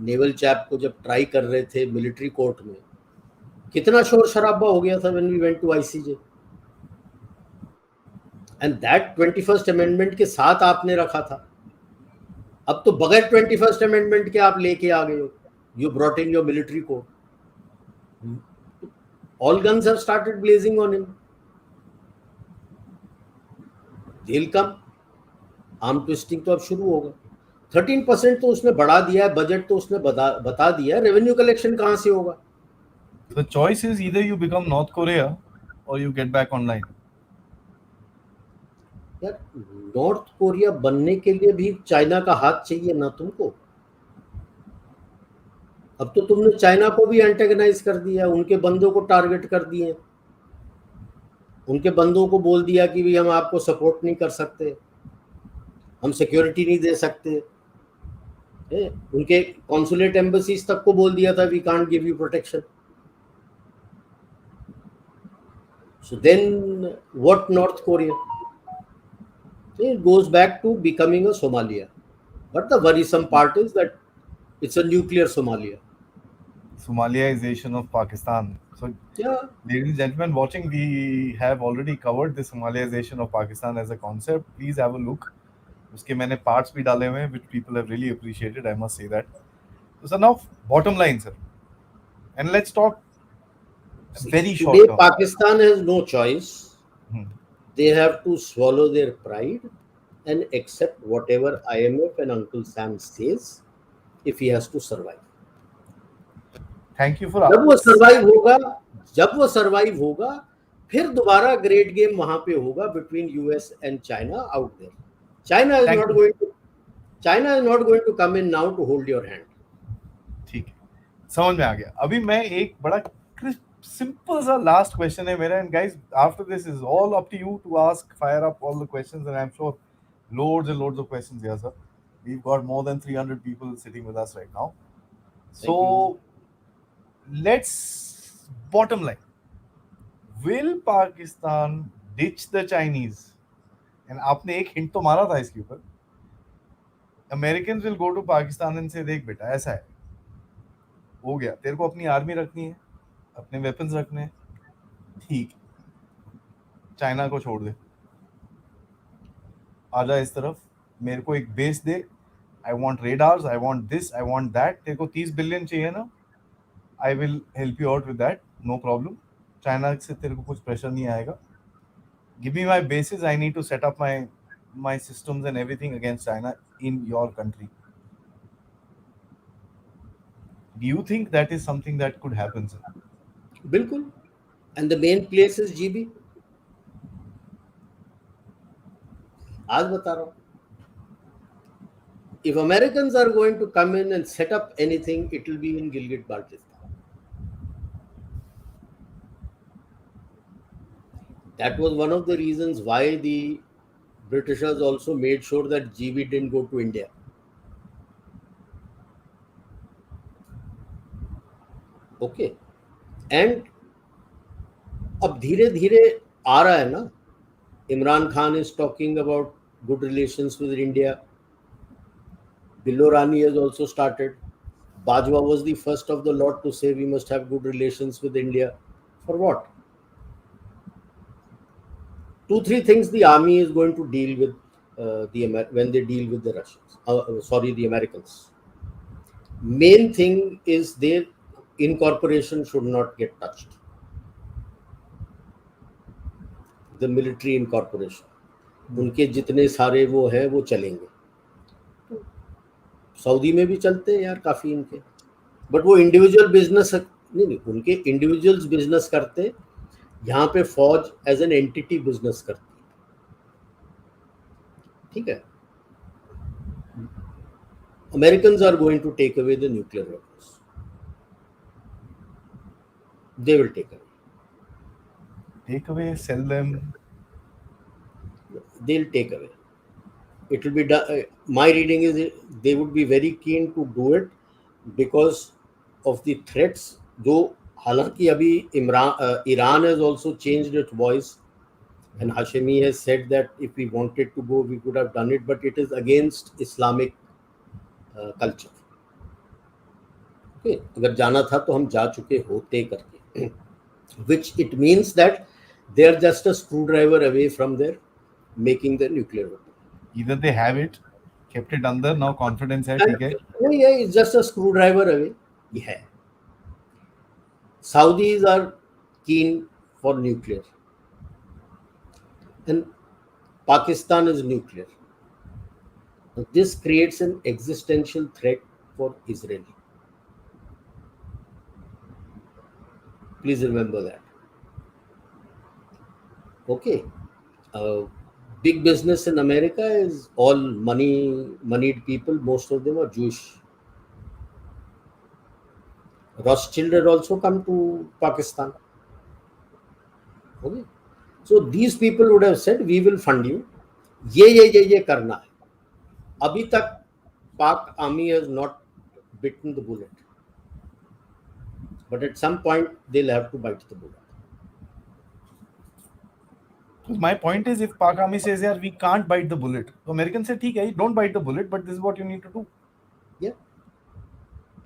naval chap को जब try कर रहे थे military court में कितना शोर शराबा हो गया था when we went to ICJ. And that 21st amendment के साथ आपने रखा था. अब तो बगैर 21st अमेंडमेंट के आप लेके आ गए हो. You brought in your military court. All guns have started blazing on him. दिल कम आर्म ट्विस्टिंग तो अब शुरू होगा. 13% तो उसने बढ़ा दिया है. बजट तो उसने बता दिया है. रेवेन्यू कलेक्शन कहां से होगा? the choice is either you become North Korea or you get back online. यार नॉर्थ कोरिया बनने के लिए भी चाइना का हाथ चाहिए ना तुमको. अब तो तुमने चाइना को भी एंटेगनाइज कर दिया. उनके बंदों को टारगेट कर दिए. उनके बंदों को बोल दिया कि भी हम आपको सपोर्ट नहीं कर सकते, हम सिक्योरिटी नहीं दे सकते. उनके कॉन्सुलेट एम्बेसीज तक को बोल दिया था we can't give you protection. So then what North Korea? It goes back to becoming a Somalia. But the worrisome part is that it's a nuclear Somalia. Somaliaization of Pakistan. So, Yeah, ladies and gentlemen watching, we have already covered the Somaliaization of Pakistan as a concept. Please have a look. उसके मैंने parts भी डाले हुए हैं, which people have really appreciated. I must say that. So now, bottom line, sir, and let's talk see, very short today term. Pakistan has no choice. Hmm. They have to swallow their pride and accept whatever IMF and Uncle Sam says if he has to survive. Thank you for जब वो survive होगा जब वो survive होगा फिर दोबारा great game वहां पे होगा between US and China out there. China is Thank not you. Going to China is not going to come in now to hold your hand. ठीक है, समझ में आ गया. अभी मैं एक बड़ा simple सा last question है मेरा, and guys, after this is all up to you to ask, fire up all the questions, and I'm sure loads and loads of questions here, sir. We've got more than 300 people sitting with us right now. So let's, bottom line, will Pakistan ditch the Chinese? And आपने एक hint तो मारा था इसके ऊपर. Americans will go to Pakistan and say, देख बेटा ऐसा है, हो गया, तेरे को अपनी आर्मी रखनी है, अपने वेपन्स रखने हैं, ठीक, चाइना को छोड़ दे, आजा इस तरफ, मेरे को एक बेस दे, I want radars, I want this, I want that, तेरे को 30 बिलियन चाहिए ना, I will help you out with that, no problem, China से तेरे को कुछ प्रेशर नहीं आएगा, give me my bases, I need to set up my systems and everything against China in your country. Do you think that is something that could happen, sir? बिल्कुल. And the main place is GB. आज बता रहा हूं. If Americans are going to come in and set up anything, it will be in Gilgit Baltistan. That was one of the reasons why the Britishers also made sure that GB didn't go to India. Okay. And अब धीरे धीरे आ रहा है ना. Imran Khan is talking about good relations with India. Billorani has also started. Bajwa was the first of the lot to say we must have good relations with India. For what? Two, three things the army is going to deal with when they deal with the Russians. The Americans. Main thing is their incorporation should not get touched. The military incorporation. उनके जितने सारे वो हैं वो चलेंगे. Saudi में भी चलते हैं यार काफ़ी इनके. बट वो इंडिविजुअल बिजनेस नहीं, उनके इंडिविजुअल्स बिजनेस करते, यहाँ पे फौज एज एन एंटिटी बिजनेस करती. ठीक है. Americans are going to take away the nuclear weapons. They will take away. Take away, sell them. They'll take away. It will be done. My reading is they would be very keen to do it because of the threats. जो हालांकि अभी Iran has also changed its voice, and Hashemi has said that if we wanted to go, we could have done it, but it is against Islamic culture. Okay, अगर जाना था तो हम जा चुके होते करके, which it means that they are just a screwdriver away from their making the nuclear weapon. Either they have it, kept it under, now confidence है, And ठीक है. yeah, it's just a screwdriver away. Yeah. Saudis are keen for nuclear, and Pakistan is nuclear. Now, this creates an existential threat for Israel. Please remember that. Okay. Big business in America is all moneyed people. Most of them are Jewish. Rothschild had also come to Pakistan. Okay. So these people would have said, we will fund you. ये करना है. अभी तक Pak army has not bitten the bullet. But at some point, they'll have to bite the bullet. My point is, if Pak army says, "Yeah, we can't bite the bullet," तो Americans say, "ठीक है, don't bite the bullet, but this is what you need to do." Yeah.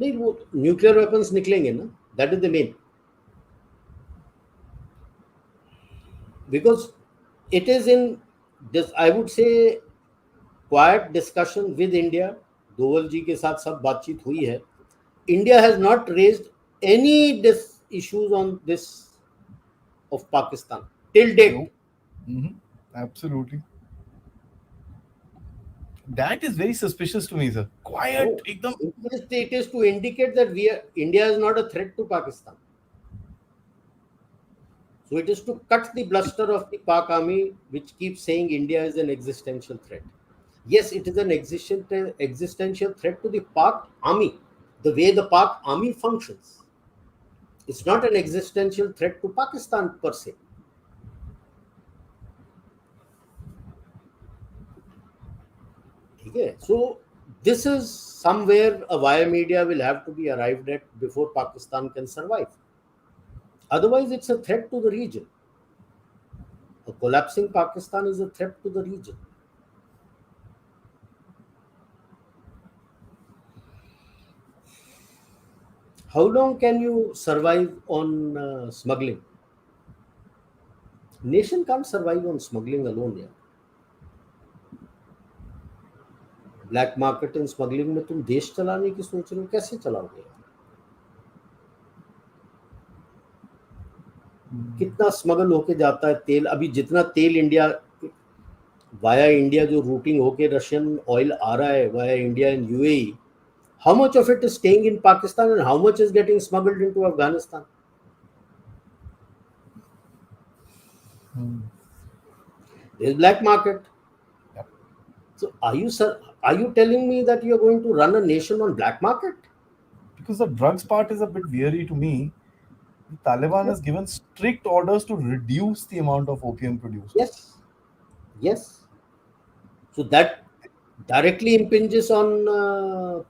नहीं, वो nuclear weapons निकलेंगे ना. That is the main. Because it is in this, I would say, quiet discussion with India. Doval जी के साथ सब बातचीत हुई है. India has not raised any issues on this of Pakistan till date. No. Absolutely. That is very suspicious to me, sir. Quiet. No, it is to indicate that India is not a threat to Pakistan. So it is to cut the bluster of the Pak army, which keeps saying India is an existential threat. Yes, it is an existential threat to the Pak army, the way the Pak army functions. It's not an existential threat to Pakistan per se. Okay. So this is somewhere a wire media will have to be arrived at before Pakistan can survive. Otherwise, it's a threat to the region. A collapsing Pakistan is a threat to the region. How long can you survive on smuggling? Nation can't survive on smuggling alone. Yeah. Black market and smuggling में तुम देश चलाने की सोच रहे हो, कैसे चलाओगे? कितना स्मगल होके जाता है तेल. अभी जितना तेल इंडिया वाया इंडिया जो रूटिंग होके रशियन ऑयल आ रहा है via India and UAE, how much of it is staying in Pakistan and how much is getting smuggled into Afghanistan? There is black market. Yep. So are you telling me that you are going to run a nation on black market? Because the drugs part is a bit weary to me. The Taliban has given strict orders to reduce the amount of opium produced. Yes, yes. So that directly impinges on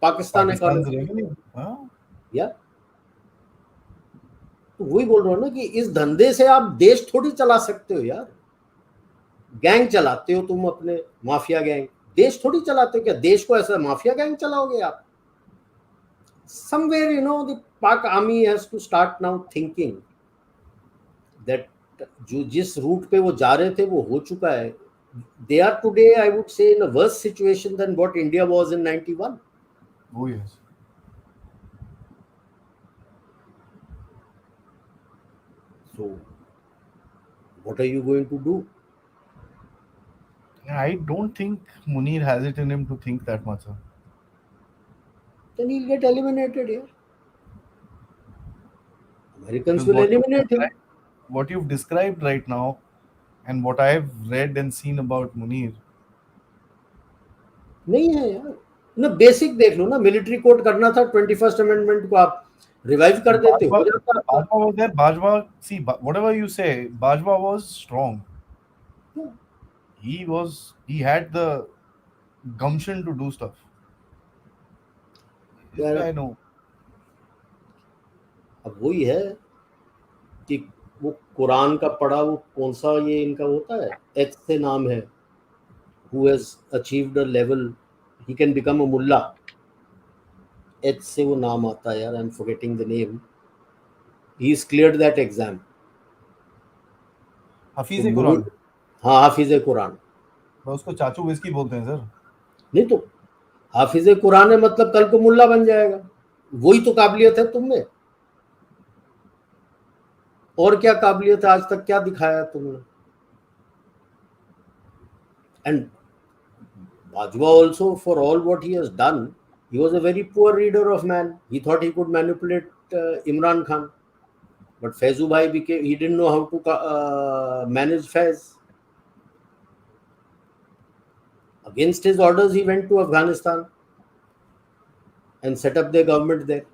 Pakistan Pakistan's economy. revenue. Huh? या तो वही बोल रहा हूँ ना कि इस धंधे से आप देश थोड़ी चला सकते हो यार। गैंग चलाते हो तुम अपने, माफिया गैंग, देश थोड़ी चलाते हो क्या? देश को ऐसा माफिया गैंग चलाओगे आप? Somewhere the Pak army has to start now thinking that जो जिस रूट पे वो जा रहे थे वो हो चुका है। They are today I would say in a worse situation than what India was in 91। Oh yes. So what are you going to do? I don't think Munir has it in him to think that much. Sir. Then he'll get eliminated here. Americans Because will eliminate him. what you've described right now, and what I've read and seen about Munir, नहीं है यार। ना basic देख लो ना, military code करना था, 21st amendment को आप रिवाइव कर देते, हो Bajwa, जाता आपका। Bajwa was there. Bajwa, see, whatever you say, Bajwa was strong. He had the gumption to do stuff. This यार guy, no. अब वही है कि वो कुरान का पढ़ा, वो कौन सा ये इनका होता है, एच से नाम है, who has achieved a level he can become a mullah. H से वो नाम आता है यार, I am forgetting the name. He is cleared that exam. तो Hafiz मुनी, Quran. हाँ हाफिज कुरान। तो उसको चाचू विस्की बोलते हैं सर। नहीं तो हाफिज कुरान है मतलब कल को मुल्ला बन जाएगा। वही तो काबिलियत है तुम में। और क्या काबिलियत है, आज तक क्या दिखाया तुमने? And Bajwa also, for all what he has done, he was a very poor reader of man. He thought he could manipulate Imran Khan, but Faizu Bhai became, he didn't know how to manage Faiz. Against his orders, he went to Afghanistan and set up their government there.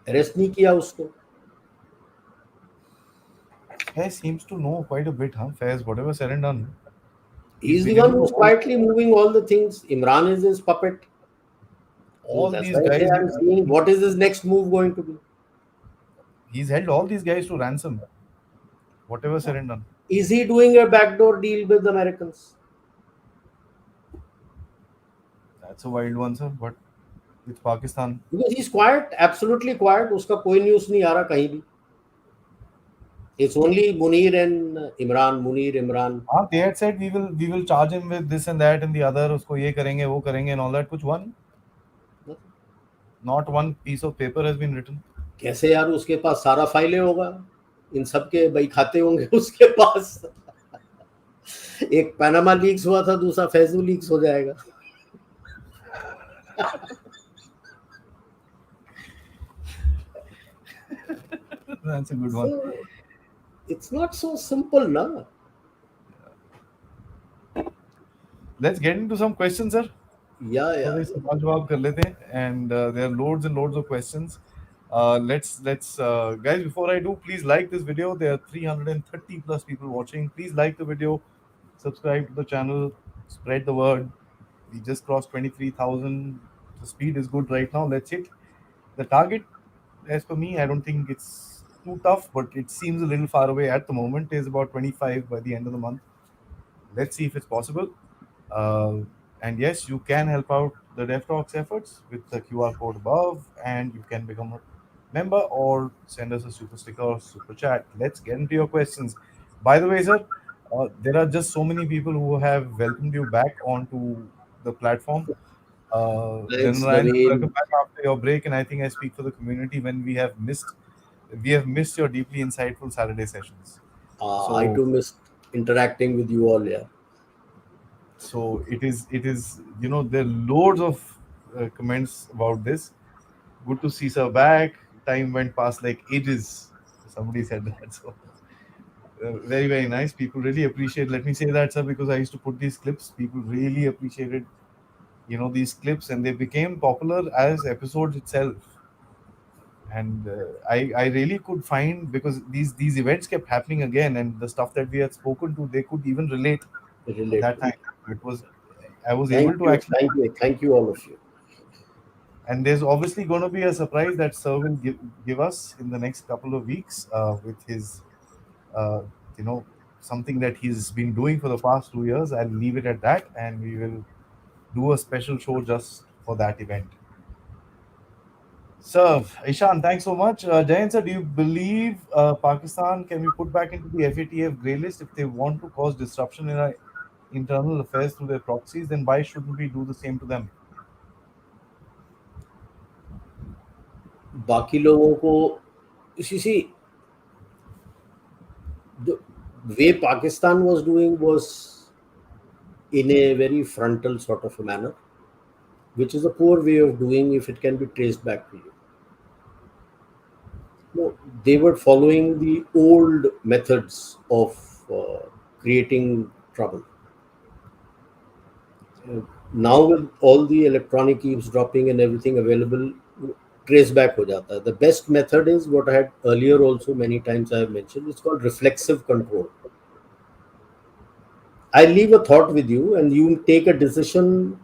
Arrest नहीं किया उसको. He seems to know quite a bit, huh? Faiz, whatever said and done. He's He's the been one able to who's hold quietly moving all the things. Imran is his puppet. So all that's these why I say guys. I'm seeing what is his next move going to be. He's held all these guys to ransom, whatever said and done. Is he doing a backdoor deal with the Americans? That's a wild one, sir. But with Pakistan, Because he's quiet, absolutely quiet. उसका कोई news नहीं आ रहा कहीं भी. It's only Munir and Imran, Munir, Imran. they had said we will charge him with this and that and the other. उसको ये करेंगे वो करेंगे and all that. कुछ one, not one piece of paper has been written. कैसे यार, उसके पास सारा फाइलें होगा, इन सब के भाई खाते होंगे उसके पास। एक पनामा लीक्स हुआ था, दूसरा फैजू लीक्स हो जाएगा। That's a good one. So, it's not so simple, na? Let's get into some questions, sir. Yeah, yeah. थोड़े सवाल जवाब कर लेते हैं, and there are loads and loads of questions. Let's guys, before I do, please like this video. There are 330 plus people watching. Please like the video, subscribe to the channel, spread the word. We just crossed 23,000. The speed is good right now. Let's hit the target. As for me, I don't think it's too tough, but it seems a little far away at the moment. It is about 25 by the end of the month. Let's see if it's possible. Uh, and yes, you can help out the DevTalks efforts with the QR code above, and you can become a member or send us a super sticker or super chat. Let's get into your questions. By the way, sir, there are just so many people who have welcomed you back onto the platform. Thanks, General Ryan, welcome Naveen. back after your break, and I think I speak for the community when we have missed your deeply insightful Saturday sessions. I So too missed interacting with you all, yeah. it is there are loads of comments about this. Good to see sir back. Time went past like ages. Somebody said that. So very very nice. People really appreciate. Let me say that, sir, because I used to put these clips. People really appreciated these clips, and they became popular as episodes itself. And I really could find, because these events kept happening again, and the stuff that we had spoken to, they could even relate at Relate that to time. it. It was, I was able to actually. Thank you, all of you. And there's obviously going to be a surprise that Sir will give us in the next couple of weeks with his, uh, you know, something that he's been doing for the past 2 years. I'll leave it at that, and we will do a special show just for that event. So, Ishan, thanks so much. Jayan sir, do you believe Pakistan can be put back into the FATF grey list if they want to cause disruption in our internal affairs through their proxies? Then why shouldn't we do the same to them? बाकी लोगों को, see, the way Pakistan was doing was in a very frontal sort of a manner, which is a poor way of doing if it can be traced back to you. No, they were following the old methods of creating trouble. Uh, Now with all the electronic eavesdropping and everything available, trace back ho jata hai. The best method is what I had earlier also many times I have mentioned. It's called reflexive control. I leave a thought with you and you take a decision,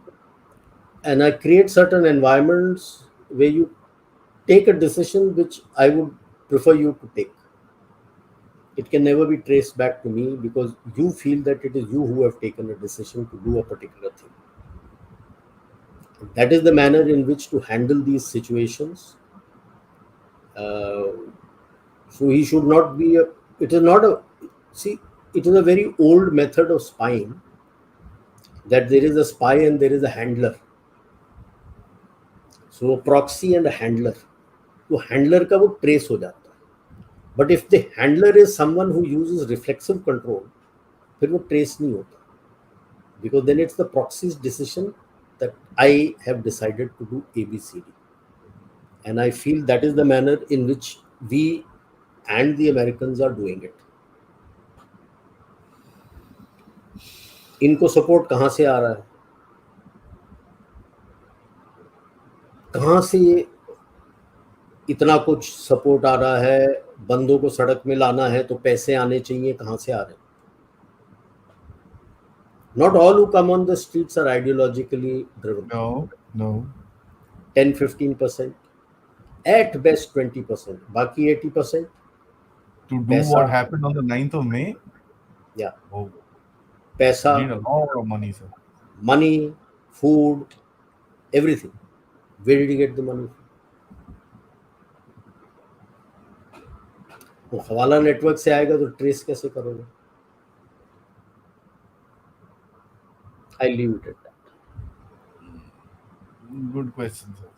and I create certain environments where you take a decision which I would prefer you to take. It can never be traced back to me because you feel that it is you who have taken a decision to do a particular thing. That is the manner in which to handle these situations. Uh, so he should not be a. It is not a. See, it is a very old method of spying, that there is a spy and there is a handler. So a proxy and a handler. तो handler का वो trace हो जाता है. But if the handler is someone who uses reflexive control, फिर वो trace नहीं होता, because then it's the proxy's decision that I have decided to do ABCD. And I feel that is the manner in which we and the Americans are doing it. इनको support कहाँ से आ रहा है, कहाँ से ये इतना कुछ सपोर्ट आ रहा है, बंदों को सड़क में लाना है तो पैसे आने चाहिए, कहाँ से आ रहे हैं? Not all who come on the streets are ideologically driven. No, no. 10-15%, at best 20%, बाकी 80% To do पैसा. what happened on the 9th of May, Yeah, oh, पैसा, you need a lot of money, sir. money, food, everything. Where did you get the money from? वो हवाला network से आएगा तो trace कैसे करोगे? I leave it at that. Good question, sir.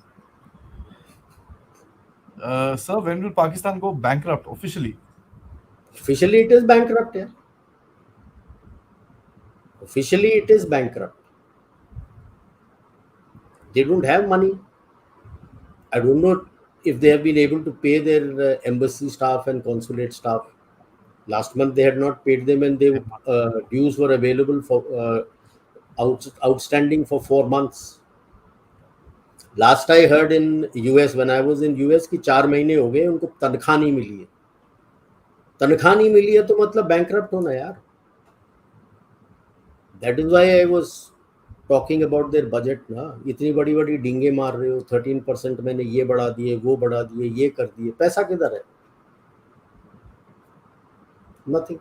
Sir, when will Pakistan go bankrupt officially? Officially, it is bankrupt. Yeah. Officially, it is bankrupt. They don't have money. I don't know if they have been able to pay their embassy staff and consulate staff. Last month, they had not paid them, and they dues were available for outstanding for 4 months. Last I heard in US, when I was in US, कि 4 महीने हो गए उनको तनख्वाह नहीं मिली है. तनख्वाह नहीं मिली है तो मतलब बैंकरप्ट होना यार. That is why I was talking about their budget ना. इतनी बड़ी बड़ी डींगे मार रहे हो, 13% मैंने ये बढ़ा दिए, वो बढ़ा दिए, ये कर दिए, पैसा किधर है? Nothing.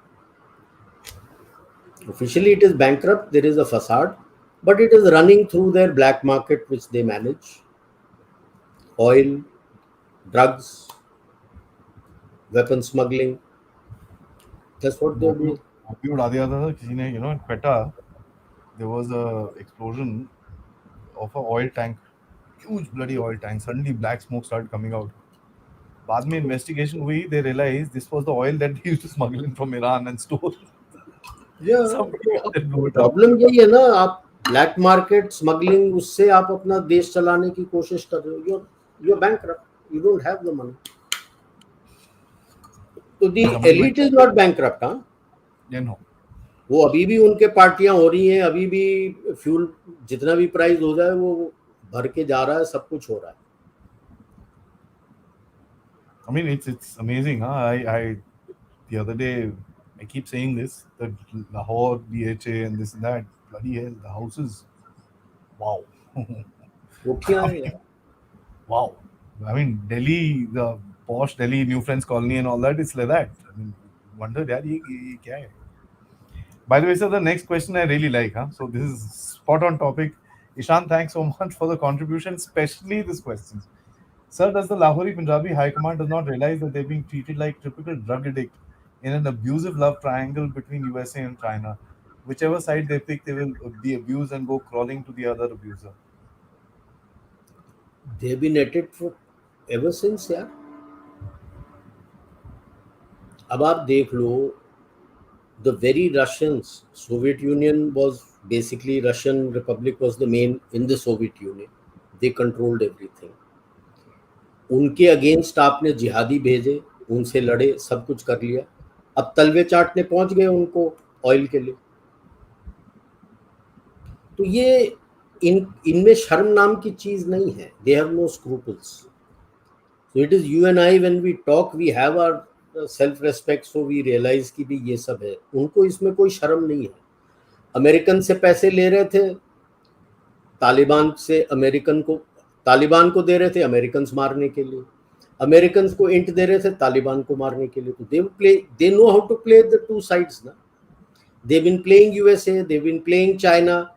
Officially it is bankrupt. There is a facade, but it is running through their black market which they manage. Oil, drugs, weapon smuggling. That's what they're doing. अभी उड़ा दिया था किसी ने, in Quetta there was a explosion of a oil tank, huge bloody oil tank. Suddenly black smoke started coming out. बाद में investigation हुई, they realized this was the oil that they used to smuggle in from Iran and stole. Yeah, Somebody else had blew it up. Problem यही है ना, आप black market smuggling, उससे आप अपना देश चलाने की कोशिश कर रहे हो. You're bankrupt. You don't have the money. तो the elite is not bankrupt, हाँ. No. वो अभी भी उनके पार्टियां हो रही हैं, अभी भी फ्यूल जितना भी प्राइस हो जाए वो भर के जा रहा है, सब कुछ हो रहा है. I mean, it's amazing, huh? I the other day, I keep saying this, the Lahore, BHA, and this and that. Bloody hell, the houses. Wow. कोठियां I हैं mean, यार. wow. I mean, Delhi, the posh Delhi New Friends Colony and all that, it's like that. I mean, wonder, yaar, ye kya hai? By the way, sir, the next question I really like, huh? So this is spot on topic. Ishan, thanks so much for the contribution, especially this question. Sir, does the Lahori Punjabi High Command does not realize that they're being treated like typical drug addict in an abusive love triangle between USA and China? Whichever side they pick, they will be abused and go crawling to the other abuser. They've been at it for ever since यार. अब आप देख लो, the very Russians, Soviet Union was basically, Russian Republic was the main in the Soviet Union. They controlled everything. उनके against आपने जिहादी भेजे, उनसे लड़े, सब कुछ कर लिया. अब तलवे चाटने पहुंच गए उनको ऑयल के लिए. तो ये इनमें शर्म नाम की चीज नहीं है. They have no scruples. So it is you and I, when we talk we have our self respect, so we realise कि भी ये सब है. उनको इसमें कोई शर्म नहीं है. अमेरिकन से पैसे ले रहे थे, तालिबान से अमेरिकन को, तालिबान को दे रहे थे अमेरिकन मारने के लिए, अमेरिकन को इंट दे रहे थे तालिबान को मारने के लिए. तो they know how to play the two sides ना. They've been playing USA, they've been playing China.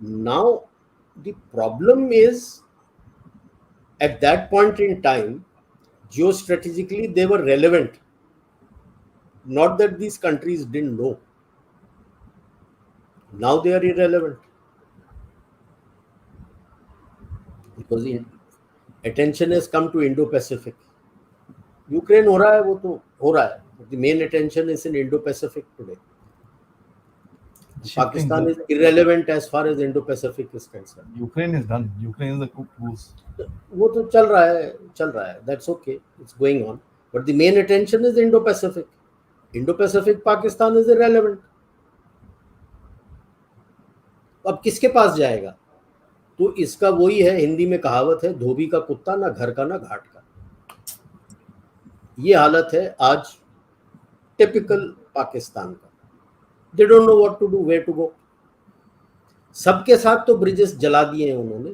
Now the problem is, at that point in time, geostrategically they were relevant. Not that these countries didn't know. Now they are irrelevant because attention has come to Indo-Pacific. Ukraine हो रहा है, वो तो हो रहा है, but the main attention is in Indo-Pacific today. Shifting Pakistan the is irrelevant as far as Indo-Pacific is concerned. Ukraine is done. Ukraine is a cooked goose. वो तो चल रहा है. That's okay. It's going on. But the main attention is Indo-Pacific. Indo-Pacific, Pakistan is irrelevant. अब किसके पास जाएगा? तो इसका वही है, हिंदी में कहावत है, धोबी का कुत्ता ना घर का ना घाट का. ये हालत है आज टिपिकल पाकिस्तान का. They don't know what to do, where to go. सबके साथ तो ब्रिजेस जला दिए हैं उन्होंने.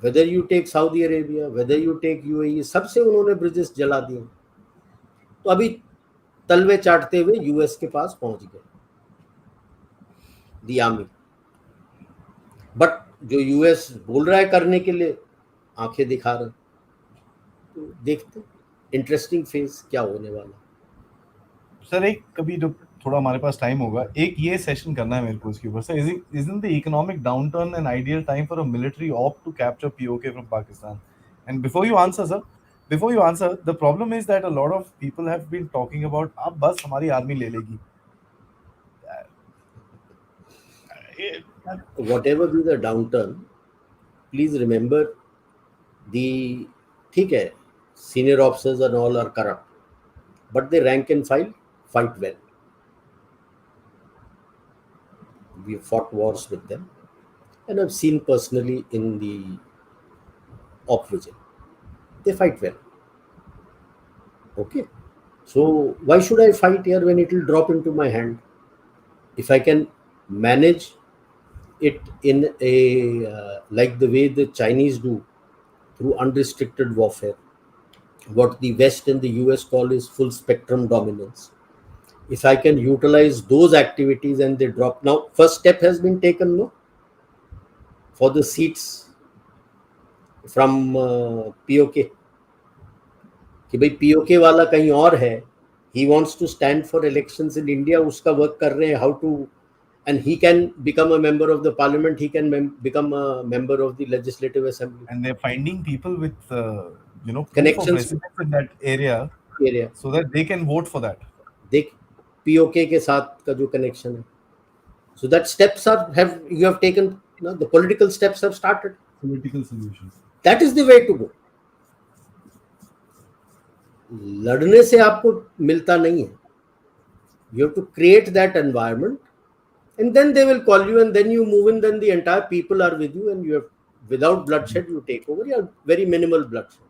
Whether you take Saudi Arabia, whether you take UAE, सबसे उन्होंने ब्रिजेस जला दिए. तो अभी तलवे चाटते हुए यूएस के पास पहुंच गए दी आर्मी. बट जो यूएस बोल रहा है करने के लिए, आंखें दिखा रहा. तो देखते इंटरेस्टिंग फेज क्या होने वाला. सर, एक कभी जब थोड़ा हमारे पास टाइम होगा, एक ये सेशन करना है मेरे को इसके ऊपर. Sir, isn't the economic downturn an ideal time for a military op to capture POK from Pakistan? And before you answer, sir, the problem is that a lot of people have been talking about, अब बस हमारी army ले लेगी. Whatever be the downturn, please remember the, ठीक है, senior officers and all are corrupt, but they rank and file fight well. We fought wars with them, and I've seen personally in the op vigil, they fight well. Okay, so why should I fight here when it will drop into my hand? If I can manage it in a like the way the Chinese do, through unrestricted warfare, what the West and the US call is full spectrum dominance. If I can utilize those activities and they drop. Now, first step has been taken, no, for the seats from POK. कि भाई POK वाला कहीं और है, he wants to stand for elections in India, उसका work कर रहे हैं how to, and he can become a member of the parliament, he can become a member of the legislative assembly. And they're finding people with proof of Connections residence in that area area. so that they can vote for that. देख POK के साथ का जो connection है. So that steps you have taken, the political steps have started. Political solutions. That is the way to go. लड़ने से आपको मिलता नहीं है. You have to create that environment, and then they will call you, and then you move in, then the entire people are with you, and you have, without bloodshed, you take over. You have very minimal bloodshed.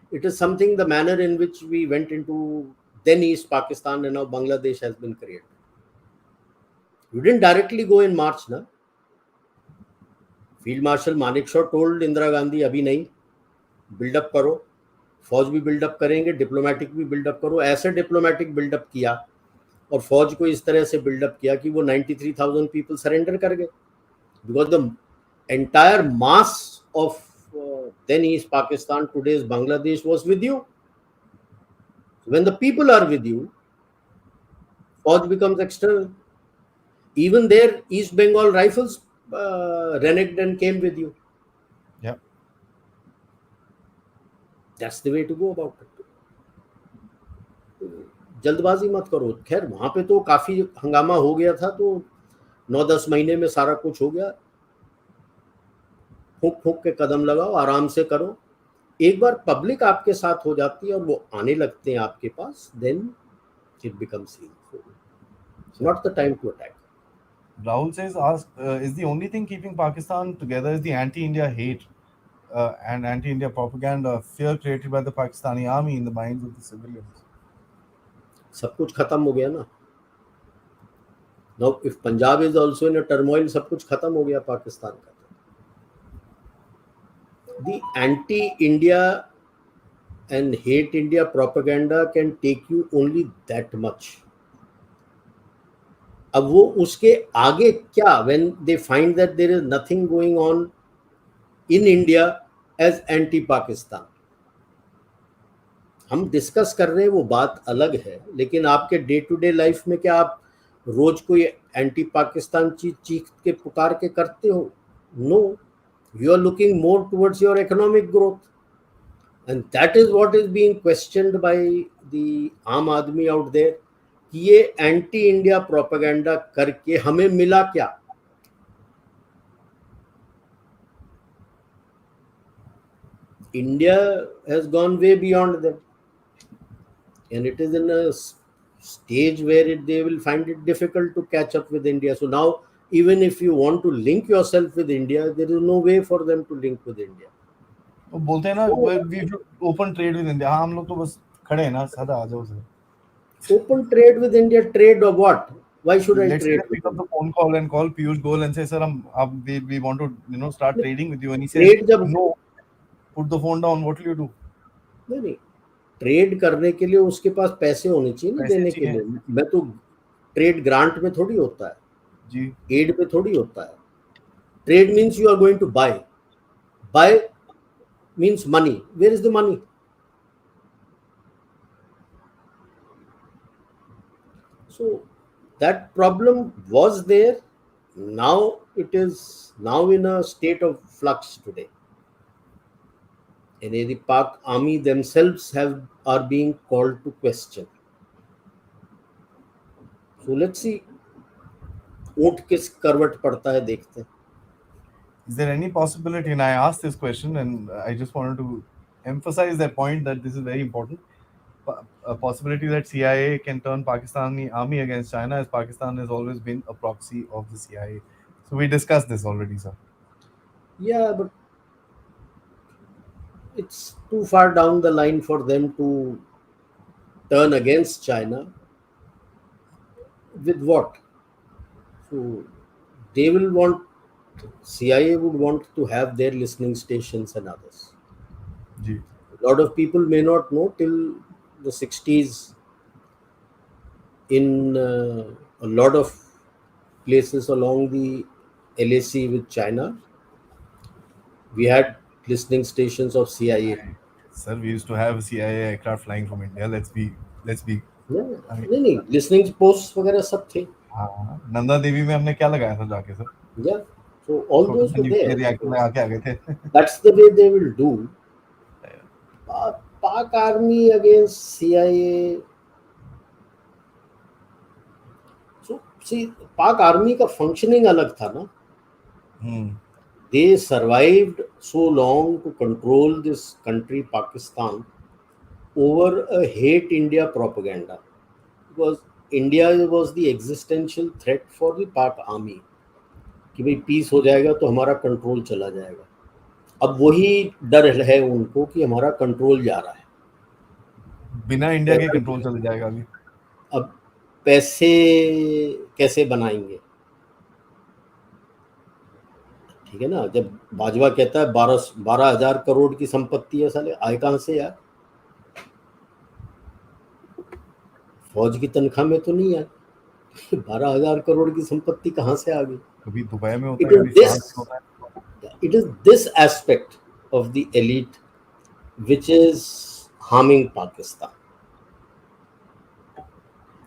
It is something, the manner in which we went into then East Pakistan and now Bangladesh has been created. You didn't directly go in March, na? Field Marshal Manekshaw told Indira Gandhi, अभी नहीं, buildup करो, फौज भी buildup करेंगे, diplomatic भी buildup करो. ऐसे diplomatic buildup किया और फौज को इस तरह से बिल्डअप किया कि वो 93,000 पीपल सरेंडर कर गए, because the entire mass of then East Pakistan, today's Bangladesh, was with you. When the people are with you, Fauj becomes external. Even there, East Bengal rifles reneged and came with you. Yeah. That's the way to go about it. जल्दबाजी मत करो. खैर वहां पे तो काफी हंगामा हो गया था, तो 9-10 महीने में सारा कुछ हो गया. फूंक फूंक के कदम लगाओ, आराम से करो. एक बार पब्लिक आपके साथ हो जाती है और वो आने लगते हैं आपके पास, then it becomes easy. Not the time to attack. Rahul says, is the only thing keeping Pakistan together is the anti-India hate and anti-India propaganda, fear created by the Pakistani army in the minds of the civilians. सब कुछ खत्म हो गया ना. Now, if Punjab is also in a turmoil, सब कुछ खत्म हो गया पाकिस्तान का. The anti-India and hate India propaganda can take you only that much. अब वो उसके आगे क्या, when they find that there is nothing going on in India as anti-Pakistan. हम डिस्कस कर रहे हैं, वो बात अलग है, लेकिन आपके डे टू डे लाइफ में क्या आप रोज कोई एंटी पाकिस्तान चीज चीख के पुकार के करते हो? No, you are looking more towards your economic growth, and that is what is being questioned by the आम आदमी out there कि ये एंटी इंडिया प्रोपेगेंडा करके हमें मिला क्या? India has gone way beyond them, and it is in a stage where they will find it difficult to catch up with India. So now, even if you want to link yourself with India, there is no way for them to link with India. वो बोलते हैं ना, we should open trade with India. हाँ, हम लोग तो बस खड़े हैं ना, सादा आ जाओ sir. Open trade with India, trade or what? Why should I Let's trade say with pick up India? the phone call and call Piyush Goyal and say, sir, we want to start trading with you. And he says, trade जब no, put the phone down. What will you do? नहीं, trade करने के लिए उसके पास पैसे होने चाहिए ना पैसे देने के चाहिए. लिए. मैं तो ट्रेड ग्रांट में थोड़ी होता है, जी. एड में थोड़ी होता है. Trade means you are going to buy. Buy means money. Where is the money? So that problem was there. Now it is now in a state of flux today. And the Pak army themselves are being called to question. So let's see ऊंट किस करवट पड़ता है, देखते हैं. Is there any possibility, and I asked this question and I just wanted to emphasize that point, that this is very important, a possibility that CIA can turn Pakistani army against China, as Pakistan has always been a proxy of the CIA. So we discussed this already, sir. Yeah, but it's too far down the line for them to turn against China. With what? So they will want, CIA would want to have their listening stations and others. Ji. A lot of people may not know, till the 60s, in a lot of places along the LAC with China, we had listening stations of CIA. Sir, we used to have CIA aircraft flying from India. Let's be. I mean, नहीं, listening posts वगैरह सब थे. हाँ, नंदा देवी में हमने क्या लगाया था जाके सर? Yeah, so all छोटा those सा were there. न्यूक्लियर रिएक्टर लगा के आ गए थे. That's the way they will do. Pak army against CIA. So see, Pak army का functioning अलग था ना. They survived so long to control this country, Pakistan, over a hate India propaganda, because India was the existential threat for the Pak army कि भाई piece हो जाएगा तो हमारा कंट्रोल चला जाएगा. अब वही डर है उनको कि हमारा कंट्रोल जा रहा है। बिना इंडिया के पैसा, कंट्रोल चले जाएगा अभी। अब पैसे कैसे बनाएंगे? ठीक है ना, जब बाजवा कहता है 12,000 करोड़ की संपत्ति है, साले आए कहाँ से यार? फौज की तनख्वाह में तो नहीं है। 12,000 करोड़ की संपत्ति कहाँ से आ गई? कभी दुबई में होता इट है, इज कभी दिस फ्रांस में होता है। it is this aspect of the elite which is harming Pakistan.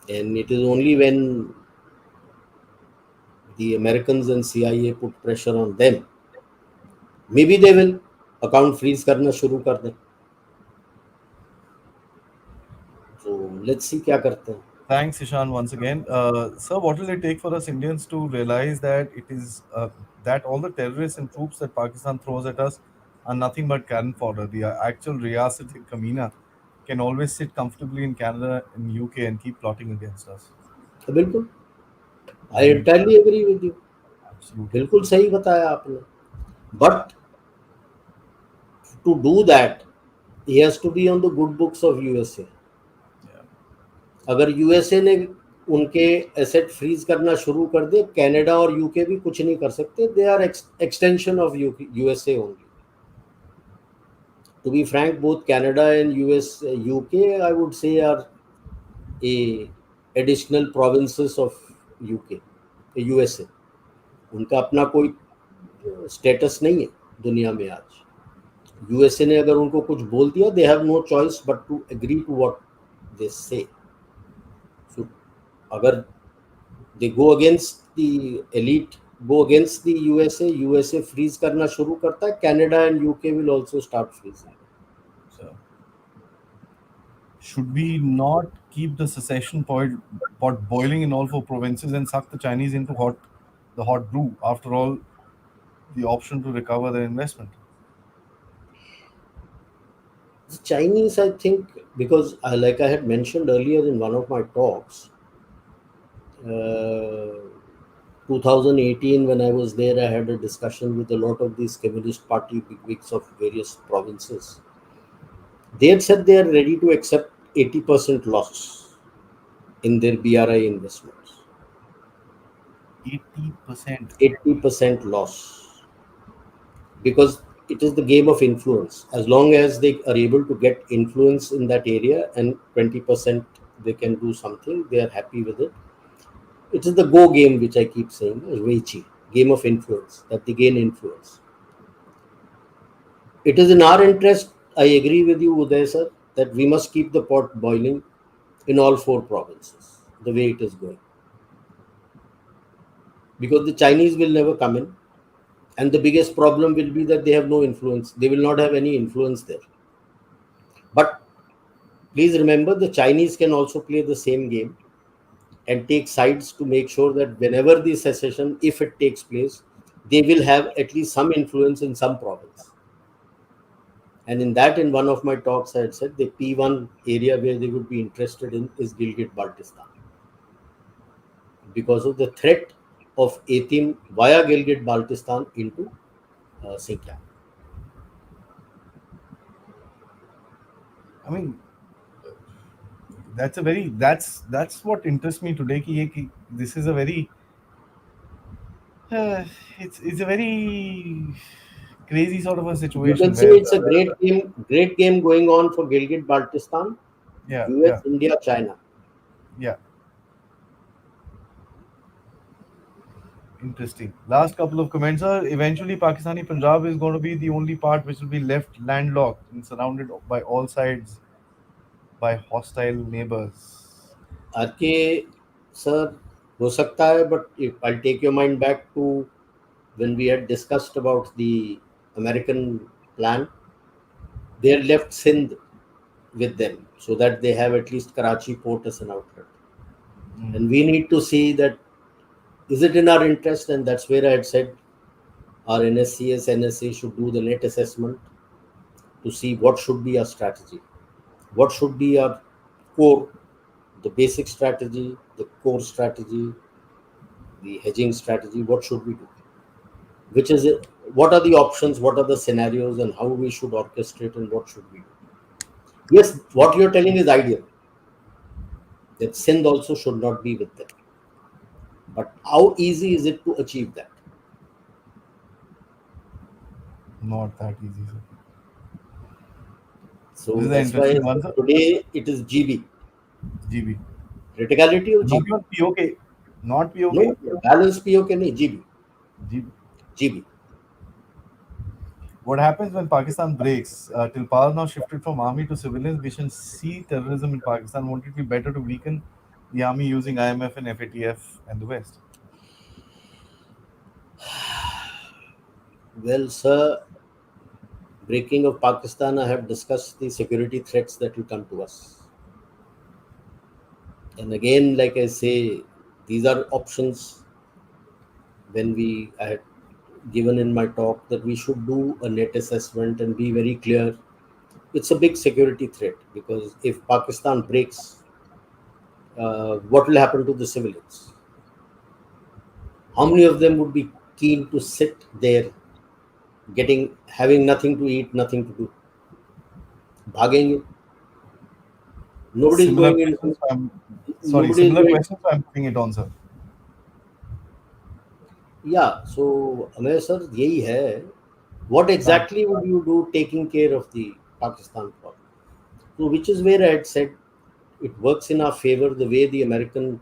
And it is only when the Americans and CIA put pressure on them, maybe they will account freeze करना शुरू कर दें। तो let's see क्या करते हैं। Thanks, Ishan, once again. Sir, what will it take for us Indians to realize that it is that all the terrorists and troops that Pakistan throws at us are nothing but cannon fodder? The actual Riyasat in Kamina can always sit comfortably in Canada and UK and keep plotting against us. तो बिल्कुल, I I mean, entirely agree with you. absolutely. बिल्कुल सही बताया आपने। But to do that he has to be on the good books of USA. Yeah. अगर USA ने उनके asset freeze करना शुरू कर दे, कनाडा और यूके भी कुछ नहीं कर सकते। They are extension of USA only. To be frank, both Canada and US UK I would say are a additional provinces of UK USA. उनका अपना कोई स्टेटस नहीं है दुनिया में आज। यूएसए ने अगर उनको कुछ बोल दिया, they have no choice but to agree to what they say. So अगर they go against the elite, go against the USA freeze करना शुरू करता है, Canada and UK will also start freezing. So, should we not keep the secession pot boiling in all four provinces and suck the Chinese into the hot brew? After all, the option to recover their investment. The Chinese, I think, because like I had mentioned earlier in one of my talks, 2018 when I was there, I had a discussion with a lot of these Communist Party bigwigs of various provinces. They had said they are ready to accept 80% loss in their BRI investments. 80%. 80% loss, because it is the game of influence. As long as they are able to get influence in that area and 20% they can do something, they are happy with it. It is the go game, which I keep saying, Weichi, game of influence, that they gain influence. It is in our interest, I agree with you, Uday sir, that we must keep the pot boiling in all four provinces, the way it is going. Because the Chinese will never come in, and the biggest problem will be that they have no influence. They will not have any influence there. But please remember, the Chinese can also play the same game and take sides to make sure that whenever the secession, if it takes place, they will have at least some influence in some province. And in that, in one of my talks, I had said the P1 area where they would be interested in is Gilgit Baltistan, because of the threat of Atim via Gilgit Baltistan into Sinkiang. I mean, that's what interests me today. कि this is a very it's a very crazy sort of a You can situation say where it's a great game going on for Gilgit Baltistan, yeah, US, yeah, India, China. yeah. Interesting. Last couple of comments are eventually Pakistani Punjab is going to be the only part which will be left landlocked and surrounded by all sides by hostile neighbors. आके sir हो सकता है, but if I'll take your mind back to when we had discussed about the American plan, they had left Sindh with them so that they have at least Karachi port as an outlet. Mm. And we need to see that is it in our interest, and that's where I had said our NSCS, NSA should do the net assessment to see what should be our strategy, what should be our core, the basic strategy, the core strategy, the hedging strategy, what should we do? Which is it? what are the options, what are the scenarios, and how we should orchestrate and what should we do. Yes, what you're telling is ideal, that Sindh also should not be with them. But how easy is it to achieve that? Not that easy, sir. This So is an that's why interesting one, sir. today it is GB. GB. Criticality of Not GB. even POK. Not No, POK. balance POK nahi, GB. GB. GB. What happens when Pakistan breaks? Till power now shifted from army to civilians, we shall see terrorism in Pakistan. Won't it be better to weaken the army using IMF and FATF and the West? Well, sir, breaking of Pakistan, I have discussed the security threats that will come to us. And again, like I say, these are options. When I had given in my talk that we should do a net assessment and be very clear. It's a big security threat because if Pakistan breaks, what will happen to the civilians? How many of them would be keen to sit there, having nothing to eat, nothing to do? Bhagenge. Nobody is Similar going questions. into. Sorry, Nobody is similar going. questions. I'm putting it on, sir. Yeah. So, Amir sir, यही है. What Can't. exactly would you do taking care of the Pakistan problem? So, which is where I had said it works in our favor the way the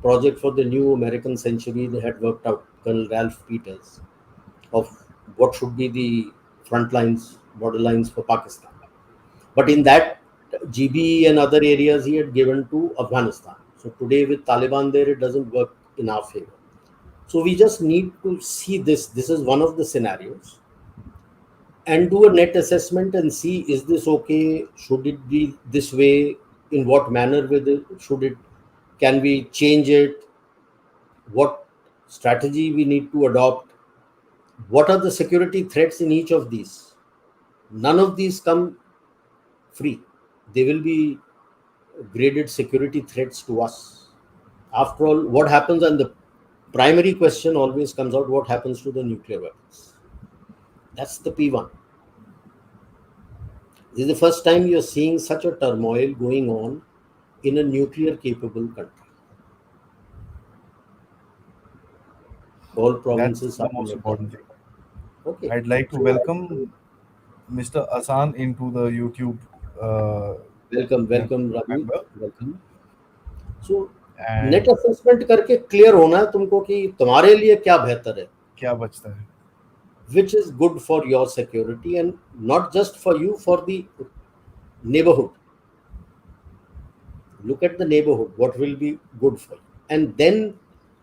project for the new American century they had worked out, Colonel Ralph Peters, of what should be the front lines, borderlines for Pakistan. But in that GB and other areas he had given to Afghanistan. So today with Taliban there, it doesn't work in our favor. So we just need to see this. This is one of the scenarios and do a net assessment and see is this okay? Should it be this way? In what manner with it? Should it? Can we change it? What strategy we need to adopt? What are the security threats in each of these? None of these come free. They will be graded security threats to us. After all, what happens, and the primary question always comes out, what happens to the nuclear weapons? That's the P1. This is the first time you're seeing such a turmoil going on in a nuclear capable country. All That's provinces the are in most a important turmoil. thing. Okay. I'd like to So, welcome Mr. Asan into the YouTube uh, welcome, welcome, Ravi. member. Welcome. So net And assessment करके clear होना है तुमको कि तुम्हारे लिए क्या बेहतर है, क्या बचता है? which is good for your security and not just for you, for the neighborhood. Look at the neighborhood, what will be good for you, and then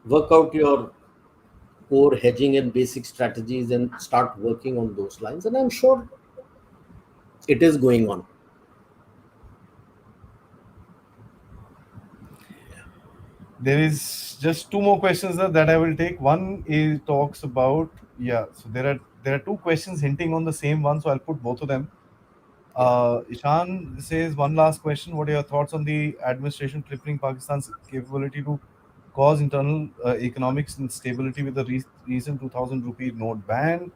work out your core hedging and basic strategies and start working on those lines. And I'm sure it is going on. There is just two more questions that I will take. One is talks about, yeah. So there are two questions hinting on the same one. So I'll put both of them. Yeah, Ishan says one last question. What are your thoughts on the administration crippling Pakistan's capability to cause internal economics instability with the recent 2000 rupee note ban?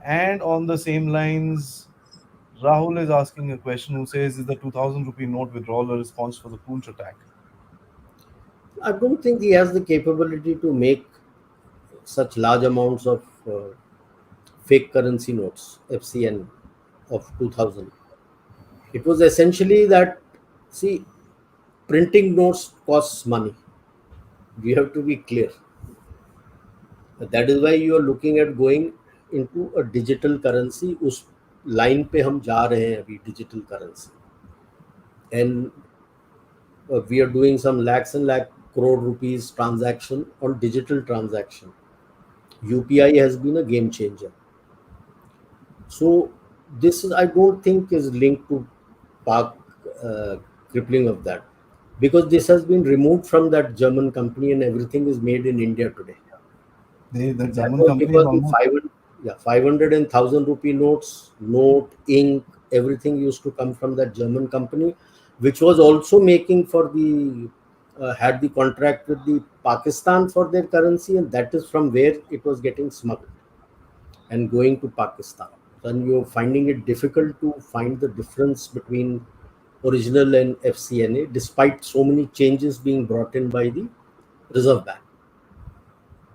And on the same lines, Rahul is asking a question who says, is the 2000 rupee note withdrawal a response for the Poonch attack? I don't think he has the capability to make such large amounts of fake currency notes, FCN of 2000. It was essentially that, see, printing notes costs money. You have to be clear. That is why you are looking at going into a digital currency. उस line पे हम जा रहे हैं अभी digital currency, and we are doing some lakhs and lakh crore rupees transaction on digital transaction. UPI has been a game changer. So this is, I don't think, is linked to Pak crippling of that, because this has been removed from that German company and everything is made in India today. The That German was company is because the almost 500, yeah, 500 and 1000 rupee notes, note, ink, everything used to come from that German company, which was also making for the had the contract with the Pakistan for their currency, and that is from where it was getting smuggled and going to Pakistan. And you're finding it difficult to find the difference between original and FCNA, despite so many changes being brought in by the Reserve Bank.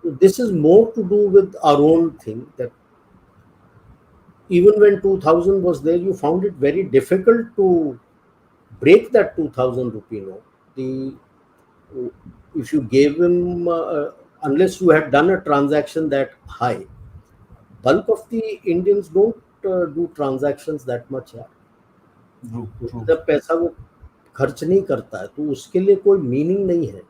So this is more to do with our own thing, that even when 2000 was there, you found it very difficult to break that 2000 rupee note. The If you gave him, unless you had done a transaction that high, bulk of the Indians don't do transactions that much. यार True, true. जब पैसा वो खर्च नहीं करता है तो उसके लिए कोई मीनिंग नहीं है.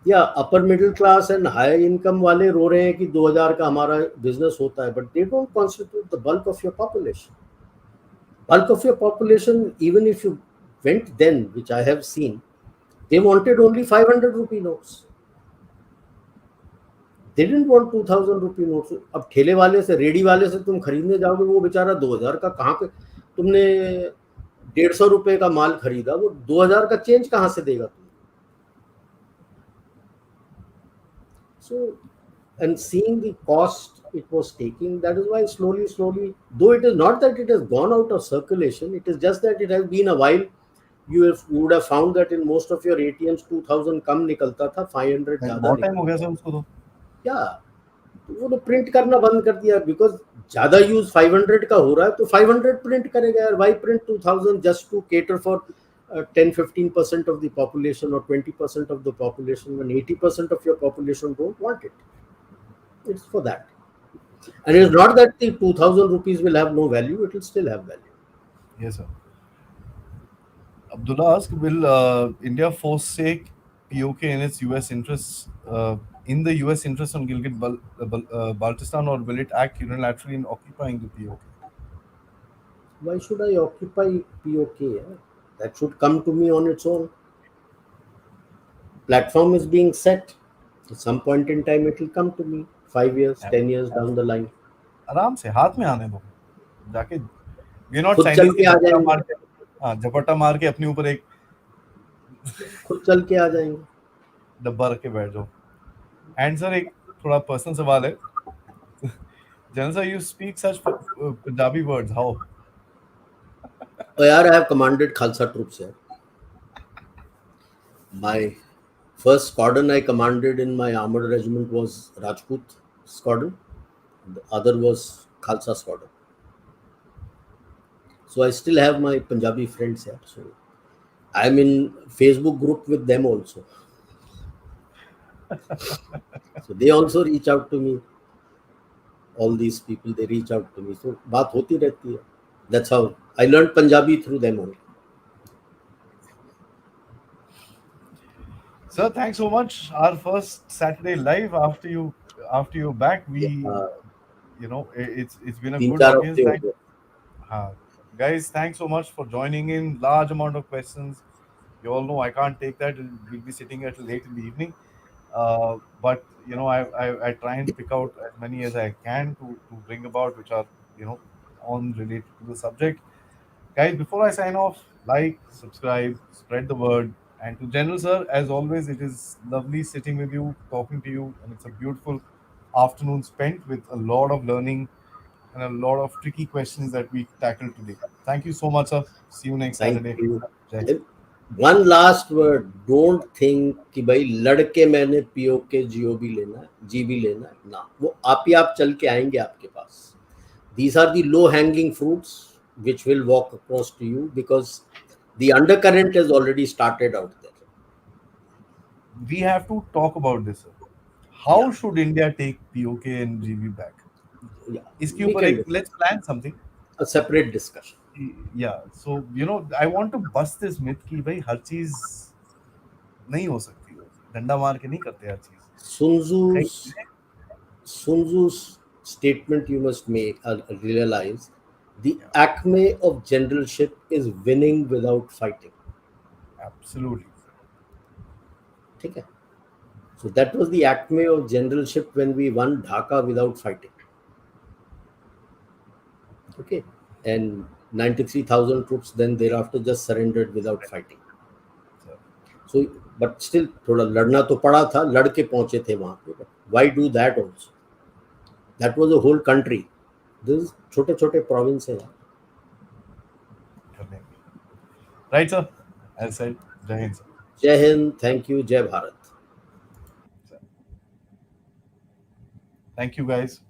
या upper middle class and high income वाले रो रहे हैं कि 2000 का हमारा बिजनेस होता है, but they don't constitute the bulk of your population. Even if you went then, which I have seen, they wanted only 500 rupee notes. They didn't want 2000 rupee notes. अब ठेले वाले से, रेडी वाले से तुम खरीदने जाओगे, वो बेचारा 2000 का कहाँ पे, तुमने 150 रुपए का माल खरीदा, वो 2000 का चेंज कहाँ से देगा तुम. So, and seeing the cost it was taking, that is why slowly, though it is not that it has gone out of circulation, it is just that it has been a while. You would have found that in most of your ATMs 2000 कम निकलता था, 500 ज्यादा बहुत time हो निकलता. गया sir उसको तो. या वो तो प्रिंट करना बंद कर दिया, बिकॉज ज्यादा यूज 500 का हो रहा है तो 500 प्रिंट करेगा यार. Why print 2000 just to cater for 10-15% of the population or 20% of the population when 80% of your population don't want it. It's for that. And it's not that the 2000 rupees will have no value, it will still have value. Yes, sir. Abdullah asked, will India forsake POK in its US interests, in the US interest on Baltistan, or will it act unilaterally in occupying the POK? Why should I occupy POK? Yeah? That should come to me on its own. Platform is being set. At some point in time, it will come to me. 5 years, 10 years down the line. आराम से हाथ में आने दो जाके. We are not खुद चल Chinese की के आ झपट्टा जाएंगे. मार के, हाँ झपट्टा मार के अपने ऊपर एक खुद चल के आ जाएंगे. डब्बा रख के बैठ जाओ. एंड सर एक थोड़ा पर्सनल सवाल है. General sir, you speak such Punjabi words, how? Oh, yeah, I have commanded Khalsa troops here. My first squadron I commanded in my armored regiment was Rajput squadron. The other was Khalsa squadron. So I still have my Punjabi friends here. So I'm in Facebook group with them also. So they also reach out to me. All these people, they reach out to me. So बात होती रहती है. That's how I learned Punjabi through them only. Sir, thanks so much. Our first Saturday live after you're back. Uh, It's been a तीन good चार audience. हफ्ते हो Thank गए. guys, thanks so much for joining in. Large amount of questions. You all know I can't take that. We'll be sitting at late in the evening. But I try and pick out as many as I can to bring about, which are on related to the subject. Guys, before I sign off, like, subscribe, spread the word. And to General Sir, as always, it is lovely sitting with you, talking to you, and it's a beautiful afternoon spent with a lot of learning and a lot of tricky questions that we tackled today. Thank you so much, sir. See you next Thank Saturday. you. Jai Hind. And one last word, don't think कि भाई लड़के मैंने POK GOB लेना है, GB लेना है. ना, वो आप ही आप चल के आएंगे आपके पास. These are the low hanging fruits which will walk across to you, because the undercurrent has already started out there. We have to talk about this, sir. Yeah, How should India take POK and GB back? yeah, इसके we ऊपर can एक do let's plan something. a separate discussion. Yeah, so I want to bust this myth कि भाई हर चीज नहीं हो सकती. डंडा मार के नहीं करते हर चीज. Sun भाई Tzu's Sun Tzu's statement you must make, realize the yeah, acme of generalship is winning without fighting. absolutely. Okay? So that was the acme of generalship when we won Dhaka without fighting. Okay? And 93,000 troops then thereafter just surrendered without fighting. So, So but still थोड़ा लड़ना तो पड़ा था, लड़ के पहुंचे थे वहां पे. Why do that also? That was a whole country. This छोटे छोटे प्रोविंस है. Right, sir? As said, Jai Hind, sir. जय हिंद, थैंक यू, जय भारत. Thank you, guys.